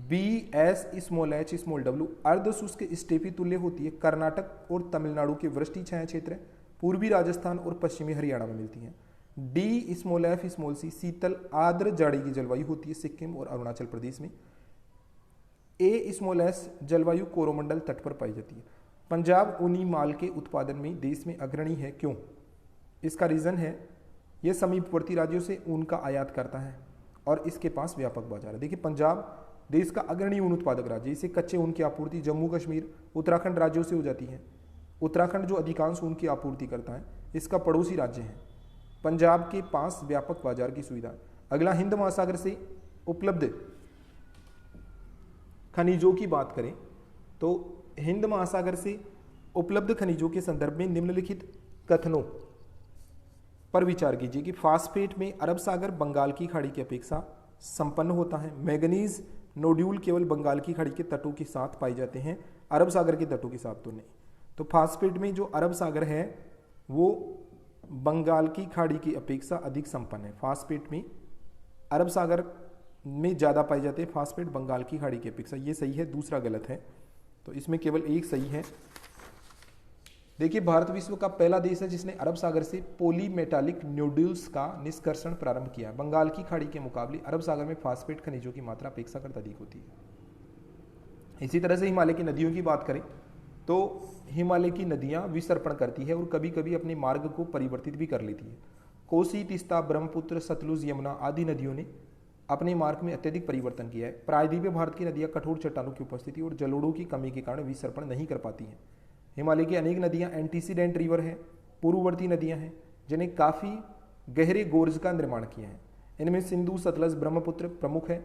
BSHW अर्ध शुष्क स्टेपी तुल्य होती है। कर्नाटक और तमिलनाडु के वृष्टि छाया क्षेत्र, पूर्वी राजस्थान और पश्चिमी हरियाणा में मिलती हैं। DFC शीतल आर्द्र जाड़े की जलवायु होती है सिक्किम और अरुणाचल प्रदेश में। AS जलवायु कोरोमंडल तट पर पाई जाती है। पंजाब ऊनी माल के उत्पादन में देश में अग्रणी है, क्यों? इसका रीज़न है यह समीपवर्ती राज्यों से ऊन का आयात करता है और इसके पास व्यापक बाजार है। देखिए पंजाब देश का अग्रणी ऊन उत्पादक राज्य, इसे कच्चे ऊन की आपूर्ति जम्मू कश्मीर उत्तराखंड राज्यों से हो जाती है। उत्तराखंड जो अधिकांश ऊन की आपूर्ति करता है, इसका पड़ोसी राज्य है। पंजाब के पास व्यापक बाजार की सुविधा है। अगला, हिंद महासागर से उपलब्ध खनिजों की बात करें तो हिंद महासागर से उपलब्ध खनिजों के संदर्भ में निम्नलिखित कथनों पर विचार कीजिए कि फास्फेट में अरब सागर बंगाल की खाड़ी की अपेक्षा संपन्न होता है। मैंगनीज नोड्यूल केवल बंगाल की खाड़ी के तटों के साथ पाए जाते हैं, अरब सागर के तटों के साथ तो नहीं। तो फास्फेट में जो अरब सागर है वो बंगाल की खाड़ी की अपेक्षा अधिक संपन्न है। फास्फेट में अरब सागर में ज़्यादा पाए जाते हैं, फास्फेट बंगाल की खाड़ी की अपेक्षा। ये सही है, दूसरा गलत है, तो इसमें केवल एक सही है। देखिए भारत विश्व का पहला देश है जिसने अरब सागर से पॉलीमेटालिक न्यूड्यूल्स का निष्कर्षण प्रारंभ किया है। बंगाल की खाड़ी के मुकाबले अरब सागर में फास्फेट खनिजों की मात्रा अपेक्षाकृत अधिक होती है। इसी तरह से हिमालय की नदियों की बात करें तो हिमालय की नदियां विसर्पण करती है और कभी कभी अपने मार्ग को परिवर्तित भी कर लेती है। कोसी, तीस्ता, ब्रह्मपुत्र, सतलुज, यमुना आदि नदियों ने अपने मार्ग में अत्यधिक परिवर्तन किया है। प्रायद्वीपीय भारत की नदियां कठोर चट्टानों की उपस्थिति और जलोढ़ों की कमी के कारण विसर्पण नहीं कर पाती हैं। हिमालय की अनेक नदियां एंटीसीडेंट रिवर हैं, पूर्ववर्ती नदियां हैं जिन्हें काफ़ी गहरे गोर्ज का निर्माण किया है। इनमें सिंधु, सतलज, ब्रह्मपुत्र प्रमुख है।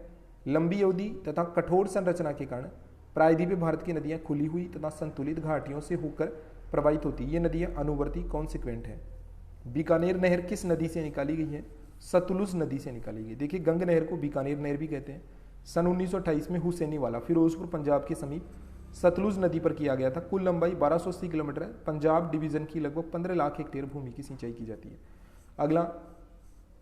लंबी अवधि तथा कठोर संरचना के कारण प्रायद्वीपीय भारत की नदियां खुली हुई तथा संतुलित घाटियों से होकर प्रवाहित होती है। ये नदियां अनुवर्ती कॉन्सिक्वेंट है। बीकानेर नहर किस नदी से निकाली गई है? सतलुज नदी से निकाली गई। देखिए गंग नहर को बीकानेर नहर भी कहते हैं। सन 1928 में हुसैनी वाला फिरोजपुर पंजाब के समीप सतलुज नदी पर किया गया था। कुल लंबाई 1280 किलोमीटर है। पंजाब डिवीजन की लगभग 15 लाख हेक्टेयर भूमि की सिंचाई की जाती है। अगला,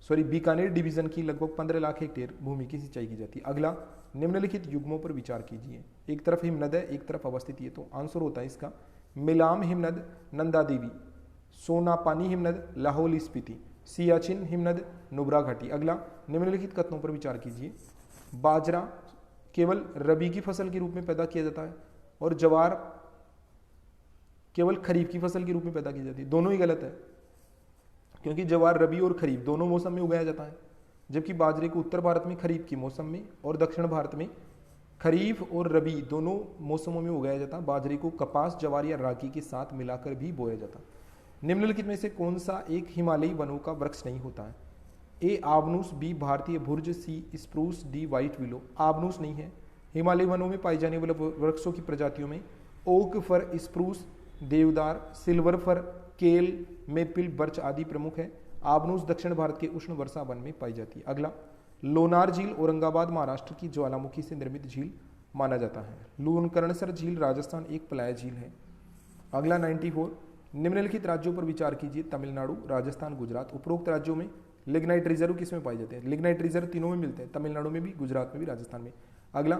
बीकानेर डिवीजन की लगभग 15 लाख हेक्टेयर भूमि की सिंचाई की जाती है। अगला, निम्नलिखित युग्मों पर विचार कीजिए। एक तरफ हिमनद है, एक तरफ अवस्थित है, तो आंसर होता है इसका मिलाम हिमनद, नंदा देवी, सोनापानी हिमनद, लाहौल स्पीति, सियाचिन हिमनद, नुब्रा घाटी। अगला, निम्नलिखित कथनों पर विचार कीजिए। बाजरा केवल रबी की फसल के रूप में पैदा किया जाता है और ज्वार केवल खरीफ की फसल के रूप में पैदा की जाती है। दोनों ही गलत है, क्योंकि ज्वार रबी और खरीफ दोनों मौसम में उगाया जाता है, जबकि बाजरे को उत्तर भारत में खरीफ के मौसम में और दक्षिण भारत में खरीफ और रबी दोनों मौसमों में उगाया जाता है। बाजरे को कपास, ज्वार या रागी के साथ मिलाकर भी बोया जाता है। निम्नलिखित में से कौन सा एक हिमालयी वनों का वृक्ष नहीं होता है? ए आबनूस, बी भारतीय भुर्ज, सी स्प्रूस, डी व्हाइट विलो। आबनूस नहीं है। हिमालयी वनों में पाई जाने वाले वृक्षों की प्रजातियों में ओक फर, स्प्रूस, देवदार, सिल्वर फर, केल, मेपिल, बर्च आदि प्रमुख है। आबनूस दक्षिण भारत के उष्ण वर्षा वन में पाई जाती है। अगला, लोनार झील औरंगाबाद महाराष्ट्र की ज्वालामुखी से निर्मित झील माना जाता है। लूनकरणसर झील राजस्थान एक पलाय झील है। अगला 94, निम्नलिखित राज्यों पर विचार कीजिए। तमिलनाडु, राजस्थान, गुजरात। उपरोक्त राज्यों में लिग्नाइट रिजर्व किसमें पाए जाते हैं? लिग्नाइट रिजर्व तीनों में मिलते हैं, तमिलनाडु में भी, गुजरात में भी, राजस्थान में। अगला,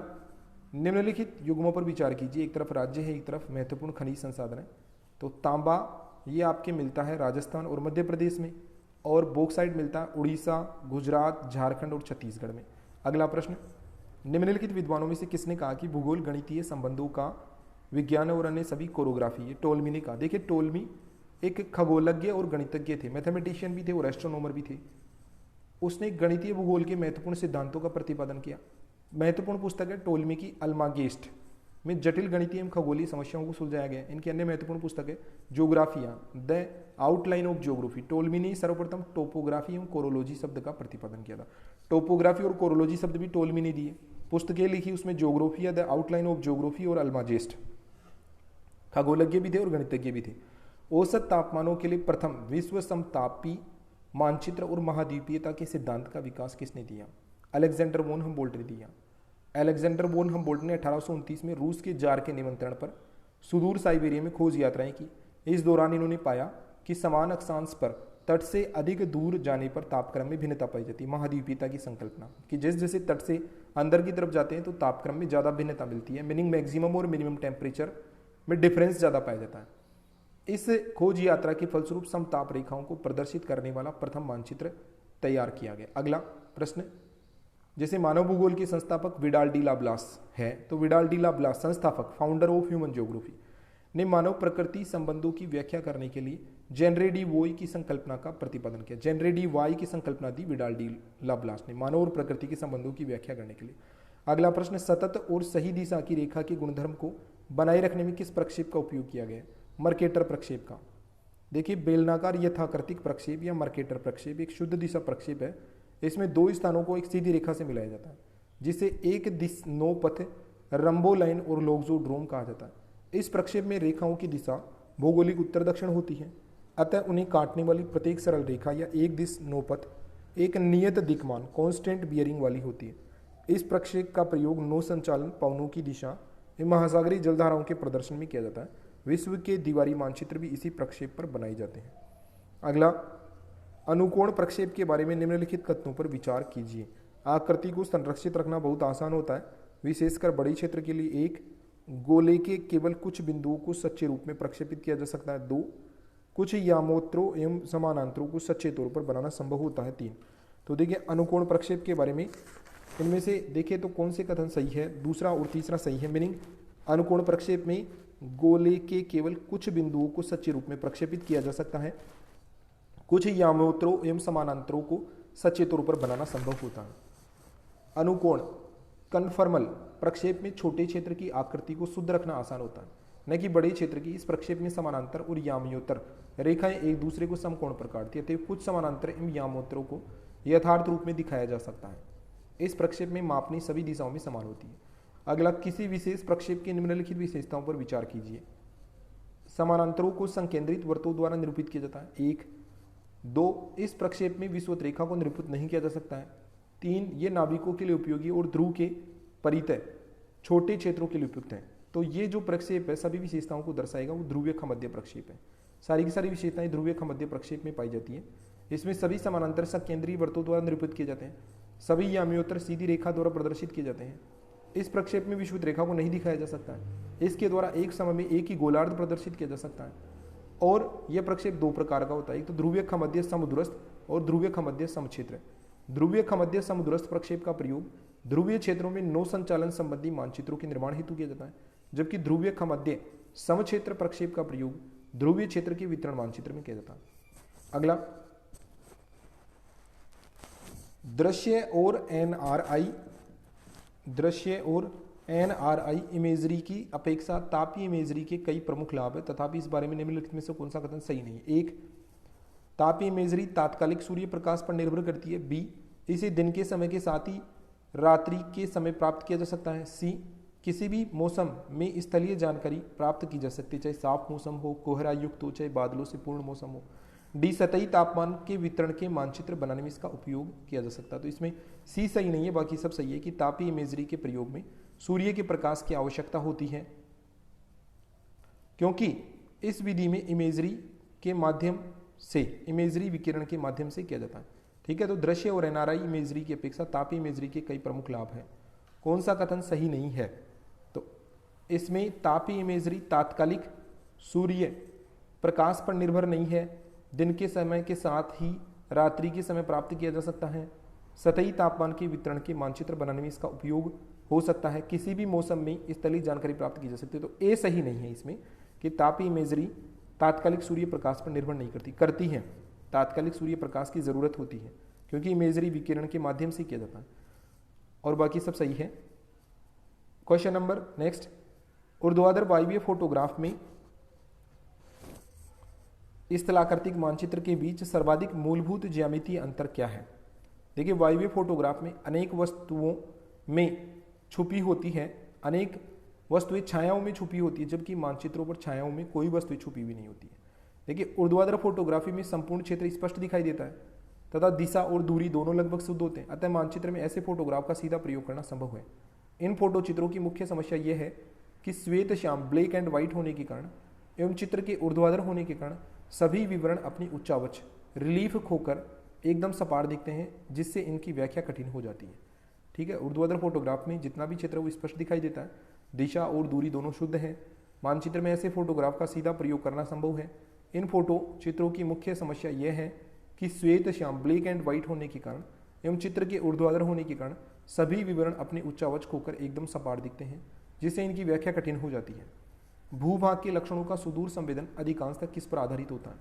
निम्नलिखित युग्मों पर विचार कीजिए। एक तरफ राज्य है, एक तरफ महत्वपूर्ण खनिज संसाधन है। तो तांबा ये आपके मिलता है राजस्थान और मध्य प्रदेश में, और बॉक्साइट मिलता है उड़ीसा, गुजरात, झारखंड और छत्तीसगढ़ में। अगला प्रश्न, निम्नलिखित विद्वानों में से किसने कहा कि भूगोल गणितीय संबंधों का विज्ञान और अन्य सभी कोरियोग्राफी? ये टोलमी ने कहा। देखिए टोलमी एक खगोलज्ञ और गणितज्ञ थे, मैथमेटिशियन भी थे और एस्ट्रोनॉमर भी थे। उसने गणितीय भूगोल के महत्वपूर्ण सिद्धांतों का प्रतिपादन किया। महत्वपूर्ण पुस्तक है टोलमी की अल्मागेस्ट, में जटिल गणितीय एवं खगोलीय समस्याओं को सुलझाया गया। इनकी अन्य महत्वपूर्ण पुस्तक है Geographia, the outline of geography. Ptolemy ने सर्वप्रथम टोपोग्राफी एवं कोरोलॉजी शब्द का प्रतिपादन किया था। टोपोग्राफी और कोरोलॉजी शब्द भी टोलमी ने दिए। पुस्तकें लिखी उसमें ज्योग्राफिया, द आउटलाइन ऑफ ज्योग्राफी और अल्माजेस्ट। खगोलज्ञ भी थे और गणितज्ञ भी थे। औसत तापमानों के लिए प्रथम विश्व समतापी मानचित्र और महाद्वीपीयता के सिद्धांत का विकास किसने दिया? अलेक्जेंडर वोन हम्बोल्ट ने दिया। अलेक्जेंडर वोन हम्बोल्ट ने 1829 में रूस के जार के निमंत्रण पर सुदूर साइबेरिया में खोज यात्राएं की। इस दौरान इन्होंने पाया कि समान अक्षांश पर तट से अधिक दूर जाने पर तापक्रम में भिन्नता पाई जाती है। महाद्वीपीयता की संकल्पना कि जैसे जैसे तट से अंदर की तरफ जाते हैं तो तापक्रम में ज़्यादा भिन्नता मिलती है, मीनिंग मैक्सिमम और मिनिमम टेम्परेचर में डिफरेंस ज़्यादा पाया जाता है। इस खोज यात्रा के फलस्वरूप समताप रेखाओं को प्रदर्शित करने वाला प्रथम मानचित्र तैयार किया गया। अगला प्रश्न, जैसे मानव भूगोल के संस्थापक विडाल डी ला ब्लास है, तो विडाल डी ला ब्लास संस्थापक, फाउंडर ऑफ ह्यूमन ज्योग्राफी, ने मानव प्रकृति संबंधों की व्याख्या करने के लिए जेनरे डी वोई की संकल्पना का प्रतिपादन किया। जेनरे डी वाई की संकल्पना दी विडाल डी लाप्लास ने मानव और प्रकृति के संबंधों की व्याख्या करने के लिए। अगला प्रश्न, सतत और सही दिशा की रेखा के गुणधर्म को बनाए रखने में किस प्रक्षेप का उपयोग किया गया? मर्केटर प्रक्षेप का। देखिए, बेलनाकार यथाकृतिक प्रक्षेप या मर्केटर प्रक्षेप एक शुद्ध दिशा प्रक्षेप है। इसमें दो स्थानों को एक सीधी रेखा से मिलाया जाता है, जिसे एक नौ पथ रंबोलाइन और लोक्सोड्रोम कहा जाता है। इस प्रक्षेप में रेखाओं की दिशा भौगोलिक उत्तर दक्षिण होती है, अतः उन्हें काटने वाली प्रत्येक सरल रेखा या एक दिश नौपथ एक नियत दिक्मान कांस्टेंट बियरिंग वाली होती है। इस प्रक्षेप का प्रयोग नौ संचालन पवनों की दिशा एवं महासागरीय जलधाराओं के प्रदर्शन में किया जाता है। विश्व के दीवारी मानचित्र भी इसी प्रक्षेप पर बनाए जाते हैं। अगला, अनुकोण प्रक्षेप के बारे में निम्नलिखित कथनों पर विचार कीजिए। आकृति को संरक्षित रखना बहुत आसान होता है, विशेषकर बड़े क्षेत्र के लिए। एक, गोले के केवल कुछ बिंदुओं को सच्चे रूप में प्रक्षेपित किया जा सकता है। दो, कुछ यामोत्तरों एवं समानांतरों को सच्चे तौर पर बनाना संभव होता है। तीन, तो देखिए अनुकोण प्रक्षेप के बारे में इनमें से देखिए तो कौन से कथन सही है? दूसरा और तीसरा सही है। मीनिंग अनुकोण प्रक्षेप में गोले के केवल कुछ बिंदुओं को सच्चे रूप में प्रक्षेपित किया जा सकता है, कुछ यामोत्तरों एवं समानांतरों को सच्चे तौर पर बनाना संभव होता है। अनुकोण कन्फर्मल प्रक्षेप में छोटे क्षेत्र की आकृति को शुद्ध रखना आसान होता है, न कि बड़े क्षेत्र की। इस प्रक्षेप में समानांतर और यामयोत्तर रेखाएं एक दूसरे को समकोण पर काटती है, कुछ समानांतर एवं यामोत्तरों को यथार्थ रूप में दिखाया जा सकता है। इस प्रक्षेप में मापनी सभी दिशाओं में समान होती है। अगला, किसी विशेष प्रक्षेप की निम्नलिखित विशेषताओं पर विचार कीजिए। समानांतरों को संकेंद्रित वृत्तों द्वारा निरूपित किया जाता है। एक, दो, इस प्रक्षेप में विषुवत रेखा को निरूपित नहीं किया जा सकता है। तीन, ये नाविकों के लिए उपयोगी और ध्रुव के परितः छोटे क्षेत्रों के लिए उपयुक्त है। तो ये जो प्रक्षेप है सभी विशेषताओं को दर्शाएगा, वो ध्रुवीय खमध्य प्रक्षेप है। सारी की सारी विशेषताएं ध्रुवीय खमध्य प्रक्षेप में पाई जाती है। इसमें सभी समानांतर संकेंद्रीय वृत्तों द्वारा निरूपित किए जाते हैं, सभी यामयोत्तर सीधी रेखा द्वारा प्रदर्शित किए जाते हैं। इस प्रक्षेप में विषुवत रेखा को नहीं दिखाया जा सकता है। इसके द्वारा एक समय में एक ही गोलार्ध प्रदर्शित किया जा सकता है। और यह प्रक्षेप दो प्रकार का होता है, एक तो ध्रुवीय खमध्य समुद्रस्थ और ध्रुवीय खमध्य समक्षेत्र। ध्रुवीय खमध्य समुद्रस्थ प्रक्षेप का प्रयोग ध्रुवीय क्षेत्रों में नौ संचालन संबंधी मानचित्रों के निर्माण हेतु किया जाता है, जबकि ध्रुवीय खमध्य समक्षेत्र प्रक्षेप का प्रयोग ध्रुवीय क्षेत्र के वितरण मानचित्र में किया जाता है। अगला, दृश्य और एनआरआई इमेजरी की अपेक्षा तापीय इमेजरी के कई प्रमुख लाभ है, तथापि इस बारे में निम्नलिखित में से कौन सा कथन सही नहीं है? एक, तापीय इमेजरी तात्कालिक सूर्य प्रकाश पर निर्भर करती है। बी, इसे दिन के समय के साथ ही रात्रि के समय प्राप्त किया जा सकता है। सी, किसी भी मौसम में स्थलीय जानकारी प्राप्त की जा सकती है, चाहे साफ मौसम हो, कोहरा युक्त हो, चाहे बादलों से पूर्ण मौसम हो। डी, सतही तापमान के वितरण के मानचित्र बनाने में इसका उपयोग किया जा सकता है। तो इसमें सी सही नहीं है, बाकी सब सही है कि तापीय इमेजरी के प्रयोग में सूर्य के प्रकाश की आवश्यकता होती है, क्योंकि इस विधि में इमेजरी विकिरण के माध्यम से किया जाता है। ठीक है, तो दृश्य और एनआरआई इमेजरी की अपेक्षा तापीय इमेजरी के कई प्रमुख लाभ हैं। कौन सा कथन सही नहीं है? तो इसमें तापीय इमेजरी तात्कालिक सूर्य प्रकाश पर निर्भर नहीं है, दिन के समय के साथ ही रात्रि के समय प्राप्त किया जा सकता है, सतही तापमान के वितरण के मानचित्र बनाने में इसका उपयोग हो सकता है, किसी भी मौसम में स्थलीय जानकारी प्राप्त की जा सकती है। तो ए सही नहीं है इसमें कि तापीय इमेजरी तात्कालिक सूर्य प्रकाश पर निर्भर नहीं करती है। तात्कालिक सूर्य प्रकाश की जरूरत होती है, क्योंकि इमेजरी विकिरण के माध्यम से किया जाता है, और बाकी सब सही है। क्वेश्चन नंबर नेक्स्ट, ऊर्ध्वाधर वायवीय फोटोग्राफ में स्थलाकृतिक मानचित्र के बीच सर्वाधिक मूलभूत ज्यामितीय अंतर क्या है? देखिए, वायवीय फोटोग्राफ में अनेक वस्तुओं में छुपी होती है, अनेक वस्तुएं छायाओं में छुपी होती है, जबकि मानचित्रों पर छायाओं में कोई वस्तु छुपी हुई नहीं होती है। देखिए, ऊर्ध्वाधर फोटोग्राफी में संपूर्ण क्षेत्र स्पष्ट दिखाई देता है तथा दिशा और दूरी दोनों लगभग शुद्ध होते हैं, अतः मानचित्र में ऐसे फोटोग्राफ का सीधा प्रयोग करना संभव है। इन फोटो चित्रों की मुख्य समस्या यह है कि श्वेत श्याम ब्लैक एंड व्हाइट होने के कारण एवं चित्र के ऊर्ध्वाधर होने के कारण सभी विवरण अपनी उच्चावच रिलीफ खोकर एकदम सपाट दिखते हैं, जिससे इनकी व्याख्या कठिन हो जाती है। ठीक है, ऊर्ध्वाधर फोटोग्राफ में जितना भी क्षेत्र वो स्पष्ट दिखाई देता है, दिशा और दूरी दोनों शुद्ध है। मानचित्र में ऐसे फोटोग्राफ का सीधा प्रयोग करना संभव है। इन फोटो चित्रों की मुख्य समस्या यह है कि श्वेत श्याम ब्लैक एंड व्हाइट होने के कारण एवं चित्र के ऊर्ध्वाधर होने के कारण सभी विवरण अपने उच्चावच खोकर एकदम सपाट दिखते हैं, जिससे इनकी व्याख्या कठिन हो जाती है। भूभाग के लक्षणों का सुदूर संवेदन अधिकांशतः किस पर आधारित होता है?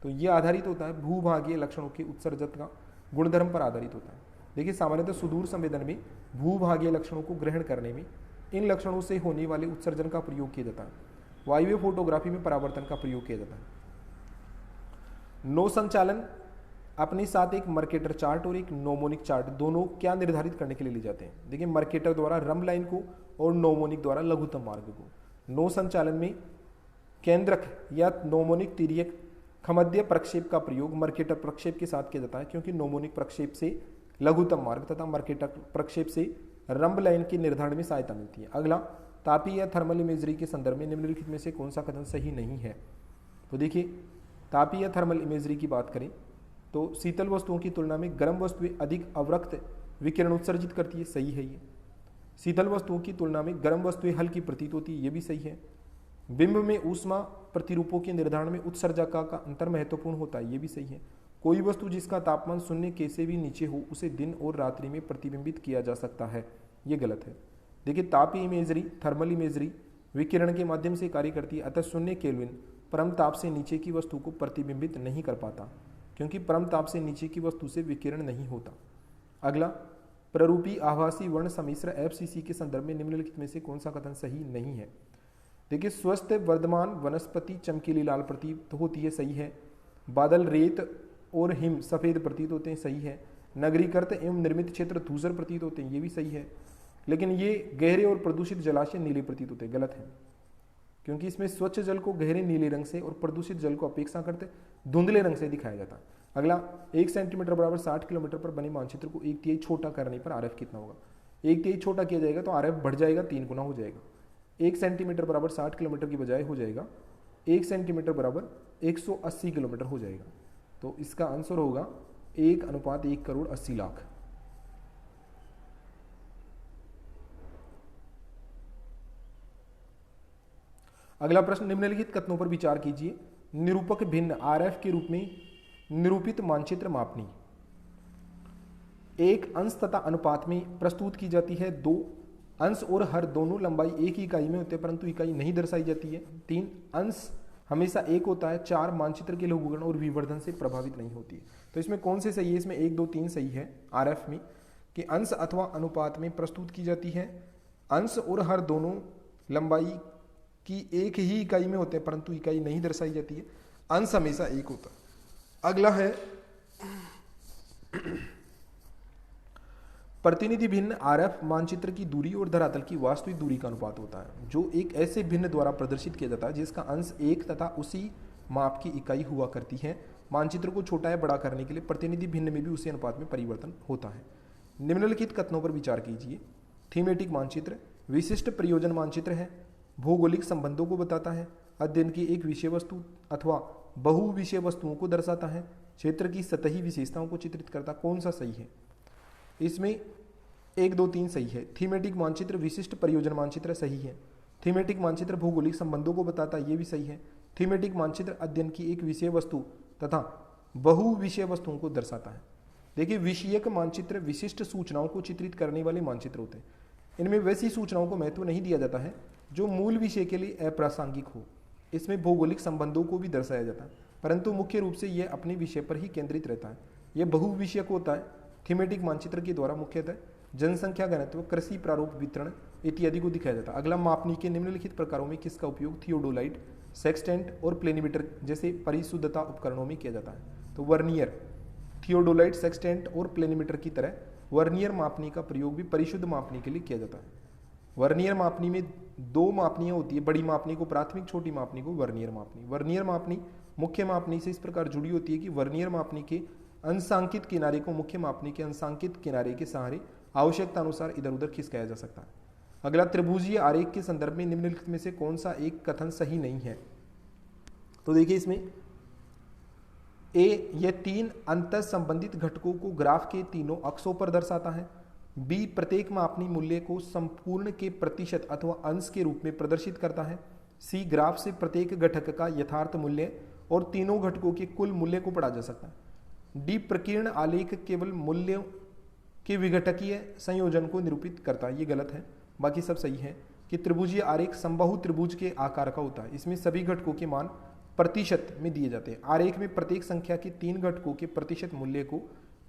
तो ये आधारित होता है भूभागीय लक्षणों के उत्सर्जक का गुणधर्म पर आधारित होता है। देखिए सामान्यतः सुदूर संवेदन में भूभागीय लक्षणों को ग्रहण करने में इन लक्षणों से होने वाले उत्सर्जन का प्रयोग किया जाता है। वायवीय फोटोग्राफी में परावर्तन का प्रयोग किया जाता है। नो संचालन अपने साथ एक मर्केटर चार्ट और एक नोमोनिक चार्ट दोनों क्या निर्धारित करने के लिए ले जाते हैं? देखिए मर्केटर द्वारा रंभ लाइन को और नोमोनिक द्वारा लघुत्तम मार्ग को। नो संचालन में केंद्रक या नोमोनिक तिर्यक खमध्य प्रक्षेप का प्रयोग मर्केटर प्रक्षेप के साथ किया जाता है, क्योंकि नोमोनिक प्रक्षेप से लघुत्तम मार्ग तथा मर्केटर प्रक्षेप से रंभ लाइन के निर्धारण में सहायता मिलती है। अगला, तापीय या थर्मल इमेजरी के संदर्भ में निम्नलिखित में से कौन सा कथन सही नहीं है? तो देखिए तापीय या थर्मल इमेजरी की बात करें तो शीतल वस्तुओं की तुलना में गर्म वस्तुएं अधिक अवरक्त विकिरण उत्सर्जित करती है, सही है ये। शीतल वस्तुओं की तुलना में गर्म वस्तुएं हल्की प्रतीत होती है, ये भी सही है। बिंब में ऊष्मा प्रतिरूपों के निर्धारण में उत्सर्जका का अंतर महत्वपूर्ण होता है, ये भी सही है। कोई वस्तु जिसका तापमान शून्य के से भी नीचे हो उसे दिन और रात्रि में प्रतिबिंबित किया जा सकता है, ये गलत है। देखिए तापीय इमेजरी थर्मल इमेजरी विकिरण के माध्यम से कार्य करती है, अतः शून्य केल्विन परम ताप से नीचे की वस्तु को प्रतिबिंबित नहीं कर पाता, क्योंकि परम ताप से नीचे की वस्तु से विकिरण नहीं होता। अगला, प्ररूपी आभासी वर्ण सम्मिश्र एफसीसी के संदर्भ में निम्नलिखित में से कौन सा कथन सही नहीं है? देखिए स्वस्थ वर्धमान वनस्पति चमकीली लाल प्रतीत होती है, सही है। बादल रेत और हिम सफेद प्रतीत होते हैं, सही है। नगरीकृत एवं निर्मित क्षेत्र धूसर प्रतीत होते हैं, ये भी सही है। लेकिन ये गहरे और प्रदूषित जलाशय नीले प्रतीत होते हैं, गलत है, क्योंकि इसमें स्वच्छ जल को गहरे नीले रंग से और प्रदूषित जल को अपेक्षा करते धुंधले रंग से दिखाया जाता है। अगला, 1 सेंटीमीटर बराबर 60 किलोमीटर पर बने मानचित्र को 1/3 छोटा करने पर आरएफ कितना होगा? 1/3 छोटा किया जाएगा तो आरएफ बढ़ जाएगा, 3 गुना हो जाएगा। 1 सेंटीमीटर बराबर 60 किलोमीटर की बजाय हो जाएगा 1 सेंटीमीटर बराबर 180 किलोमीटर हो जाएगा। तो इसका आंसर होगा 1:1 करोड़ 80 लाख। अगला प्रश्न, निम्नलिखित कथनों पर विचार कीजिए। निरूपक भिन्न आरएफ के रूप में निरूपित मानचित्र मापनी एक अंश तथा अनुपात में प्रस्तुत की जाती है। 2 अंश और हर दोनों लंबाई एक ही इकाई में होते हैं, परंतु इकाई नहीं दर्शाई जाती है। 3 अंश हमेशा एक होता है। 4 मानचित्र के लघुगण और विवर्धन से प्रभावित नहीं होती है। तो इसमें कौन से सही है? इसमें 1, 2, 3 सही है आरएफ में, कि अंश अथवा अनुपात में प्रस्तुत की जाती है। अंश और हर दोनों लंबाई की एक ही इकाई में होते हैं, परंतु इकाई नहीं दर्शाई जाती है। अंश हमेशा एक होता है। अगला है प्रतिनिधि भिन्न आरएफ मानचित्र की दूरी और धरातल की वास्तविक दूरी का अनुपात होता है, जो एक ऐसे भिन्न द्वारा प्रदर्शित किया जाता है जिसका अंश एक तथा उसी माप की इकाई हुआ करती है। मानचित्र को छोटा या बड़ा करने के लिए प्रतिनिधि भिन्न में भी उसी अनुपात में परिवर्तन होता है। निम्नलिखित कथनों पर विचार कीजिए। थीमेटिक मानचित्र विशिष्ट प्रयोजन मानचित्र है, भौगोलिक संबंधों को बताता है, अध्ययन की एक विषय वस्तु अथवा बहु विषय वस्तुओं को दर्शाता है, क्षेत्र की सतही विशेषताओं को चित्रित करता। कौन सा सही है? इसमें 1, 2, 3 सही है। थीमेटिक मानचित्र विशिष्ट प्रयोजन मानचित्र सही है। थीमेटिक मानचित्र भौगोलिक संबंधों को बताता है, ये भी सही है। थीमेटिक मानचित्र अध्ययन की एक विषय वस्तु तथा बहु विषय वस्तुओं को दर्शाता है। देखिए विषयक मानचित्र विशिष्ट सूचनाओं को चित्रित करने वाले मानचित्र होते हैं। इनमें वैसी सूचनाओं को महत्व नहीं दिया जाता है जो मूल विषय के लिए अप्रासंगिक हो। इसमें भौगोलिक संबंधों को भी दर्शाया जाता है, परंतु मुख्य रूप से यह अपने विषय पर ही केंद्रित रहता है। यह बहुविषयक होता है। थीमेटिक मानचित्र के द्वारा मुख्यतः जनसंख्या घनत्व, कृषि प्रारूप वितरण इत्यादि को दिखाया जाता है। अगला, मापनी के निम्नलिखित प्रकारों में किसका उपयोग थियोडोलाइट, सेक्सटेंट और प्लेनीमीटर जैसे परिशुद्धता उपकरणों में किया जाता है? तो वर्नियर, थियोडोलाइट, सेक्सटेंट और प्लेनीमीटर की तरह वर्नियर मापनी का प्रयोग भी परिशुद्ध मापनी के लिए किया जाता है। वर्नियर मापनी में 2 मापनियां होती है, बड़ी मापनी को प्राथमिक, छोटी मापनी को वर्नियर मापनी। वर्नियर मापनी मुख्य मापनी से इस प्रकार जुड़ी होती है कि वर्नियर मापनी के अंशांकित किनारे को मुख्य मापनी के अंशांकित किनारे के सहारे आवश्यकता अनुसार इधर उधर खिसकाया जा सकता है। अगला, त्रिभुजीय आरेख के संदर्भ में निम्नलिखित में से कौन सा एक कथन सही नहीं है? तो देखिए इसमें ए, यह 3 अंतर संबंधित घटकों को ग्राफ के तीनों अक्षों पर दर्शाता है। बी, प्रत्येक मापनी मूल्य को संपूर्ण के प्रतिशत अथवा अंश के रूप में प्रदर्शित करता है। सी, ग्राफ से प्रत्येक घटक का यथार्थ मूल्य और तीनों घटकों के कुल मूल्य को पढ़ा जा सकता है। डी, प्रकीर्ण आलेख केवल मूल्यों के विघटकीय संयोजन को निरूपित करता है, ये गलत है, बाकी सब सही है। कि त्रिभुजीय आरेख समबाहु त्रिभुज के आकार का होता है। इसमें सभी घटकों के मान प्रतिशत में दिए जाते हैं। आरेख में प्रत्येक संख्या के 3 घटकों के प्रतिशत मूल्य को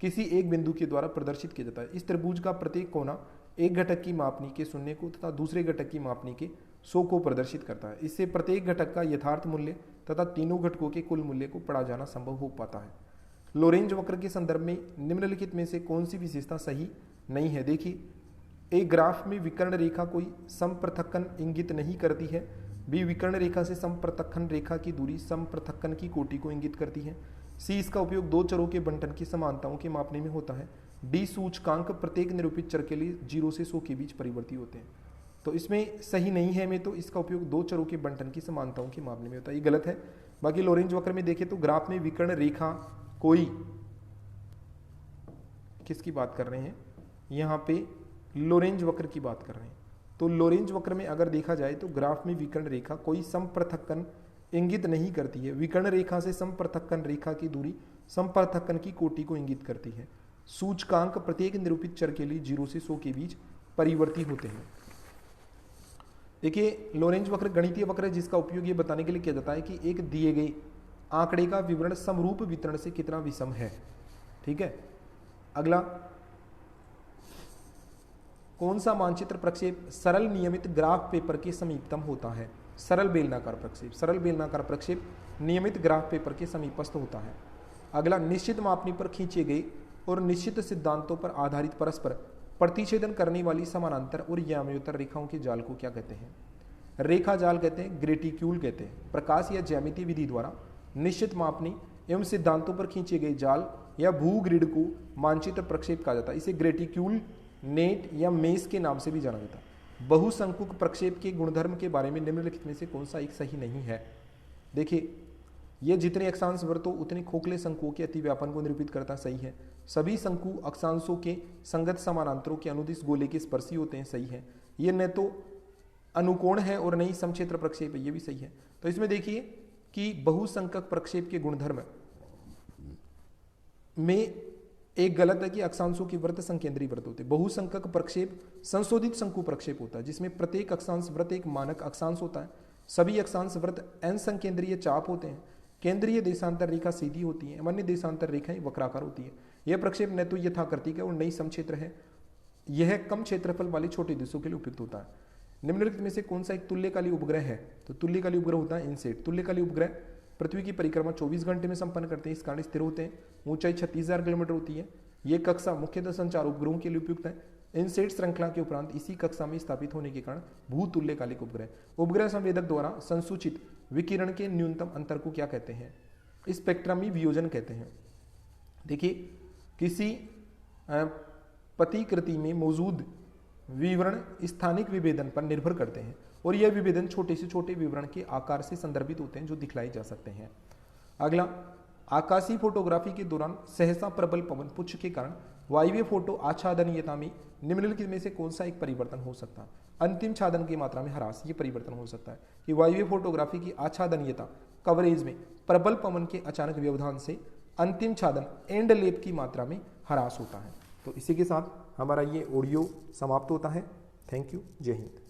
किसी एक बिंदु के द्वारा प्रदर्शित किया जाता है। इस त्रिभुज का प्रत्येक कोना एक घटक की मापनी के 0 को तथा दूसरे घटक की मापनी के 100 को प्रदर्शित करता है। इससे प्रत्येक घटक का यथार्थ मूल्य तथा तीनों घटकों के कुल मूल्य को पढ़ा जाना संभव हो पाता है। लोरेंज वक्र के संदर्भ में निम्नलिखित में से कौन सी विशेषता सही नहीं है? देखिए, एक ग्राफ में विकर्ण रेखा कोई समपृथक्कन इंगित नहीं करती है। बी, विकर्ण रेखा से समपृथक्कन रेखा की दूरी समपृथक्कन की कोटि को इंगित करती है। सी, इसका उपयोग दो चरों के बंटन की समानताओं के मापने में होता है। डी, सूचकांक प्रत्येक निरूपित चर के लिए 0 से 100 के बीच परिवर्ती होते हैं। तो इसमें सही नहीं है में तो इसका उपयोग दो चरों के बंटन की समानताओं के मापने में होता है, ये गलत है। बाकी लोरेंज वक्र में देखें तो ग्राफ में विकर्ण रेखा कोई, किसकी बात कर रहे हैं यहाँ पे? लोरेंज वक्र की बात कर रहे हैं। तो लोरेंज वक्र में अगर देखा जाए तो ग्राफ में विकर्ण रेखा कोई समपृथक्कन इंगित नहीं करती है। विकर्ण रेखा से समपृथक्कन रेखा की दूरी समपृथक्कन की कोटि को इंगित करती है। सूचकांक प्रत्येक निरूपित चर के लिए 0 से 100 के बीच परिवर्ती होते हैं। देखिए, लोरेंज वक्र गणितीय वक्र है जिसका उपयोग ये बताने के लिए किया जाता है कि एक दिए गए आंकड़े का विवरण समरूप वितरण से कितना विषम है। ठीक है, अगला, कौन सा मानचित्र प्रक्षेप सरल नियमित ग्राफ पेपर के समीपतम होता है? सरल बेलनाकार प्रक्षेप। सरल बेलनाकार प्रक्षेप नियमित ग्राफ पेपर के समीपस्थ होता है। अगला, निश्चित मापनी पर खींचे गए और निश्चित सिद्धांतों पर आधारित परस्पर प्रतिच्छेदन करने वाली समानांतर और याम्योत्तर रेखाओं के जाल को क्या कहते हैं? रेखा जाल कहते हैं, ग्रेटिक्यूल कहते हैं। प्रकाश या ज्यामितीय विधि द्वारा निश्चित मापनी एवं सिद्धांतों पर खींचे गए जाल या भूग्रिड को मानचित्र प्रक्षेप कहा जाता है। इसे ग्रेटिक्यूल, नेट या मेस के नाम से भी जाना जाता है। बहुशंकुक प्रक्षेप के गुणधर्म के बारे में निम्नलिखित में से कौन सा एक सही नहीं है? देखिए, ये जितने अक्षांश वृत्त हो उतने खोखले शंकुओं के अतिव्यापन को निरूपित करता सही है। सभी शंकु अक्षांशों के संगत समानांतरों के अनुदिश गोले के स्पर्शी होते हैं, सही है। ये न तो अनुकोण है और न ही समक्षेत्र प्रक्षेप है, ये भी सही है। तो इसमें देखिए कि बहुशंकक प्रक्षेप के गुणधर्म में एक गलत है कि अक्षांशों के वृत्त संकेंद्रीय वृत्त होते हैं। बहुशंकक प्रक्षेप संशोधित शंकु प्रक्षेप होता है जिसमें प्रत्येक अक्षांश वृत्त एक मानक अक्षांश होता है। सभी अक्षांश वृत्त एन संकेंद्रीय चाप होते हैं। केंद्रीय देशांतर रेखा सीधी होती है, अन्य देशांतर रेखाएं वक्राकार होती है। यह प्रक्षेप न तो यथाकृतिक है और न ही समक्षेत्र है। यह कम क्षेत्रफल वाले छोटे देशों के लिए उपयुक्त होता है। निम्नलिखित में से कौन सा एक तुल्यकाली उपग्रह है? तो तुल्यकाली उपग्रह होता है इनसेट। तुल्यकाली उपग्रह पृथ्वी की परिक्रमा 24 घंटे में संपन्न करते हैं, इस कारण स्थिर होते हैं। ऊंचाई 36,000 किलोमीटर होती है। ये कक्षा मुख्यतः संचार उपग्रहों के लिए उपयुक्त है। इनसेट श्रृंखला के उपरांत इसी कक्षा में स्थापित होने के कारण भूतुल्यकालिक उपग्रह, उपग्रह संवेदक द्वारा संसूचित विकिरण के न्यूनतम अंतर को क्या कहते हैं? स्पेक्ट्रमी वियोजन कहते हैं। देखिए, किसी प्रतिकृति में मौजूद विवरण स्थानिक विभेदन पर निर्भर करते हैं और यह विभेदन छोटे से छोटे विवरण के आकार से संदर्भित होते हैं जो दिखलाए जा सकते हैं। अगला, आकाशीय फोटोग्राफी के दौरान सहसा प्रबल पवन पुच्छ के कारण वायवीय फोटो आच्छादनीयता में निम्नलिखित में से कौन सा एक परिवर्तन हो सकता है? अंतिम छादन की मात्रा में ह्रास, ये परिवर्तन हो सकता है कि वायवीय फोटोग्राफी की आच्छादनीयता कवरेज में प्रबल पवन के अचानक व्यवधान से अंतिम छादन एंड लेप की मात्रा में ह्रास होता है। तो इसी के साथ हमारा ये ऑडियो समाप्त होता है। थैंक यू, जय हिंद।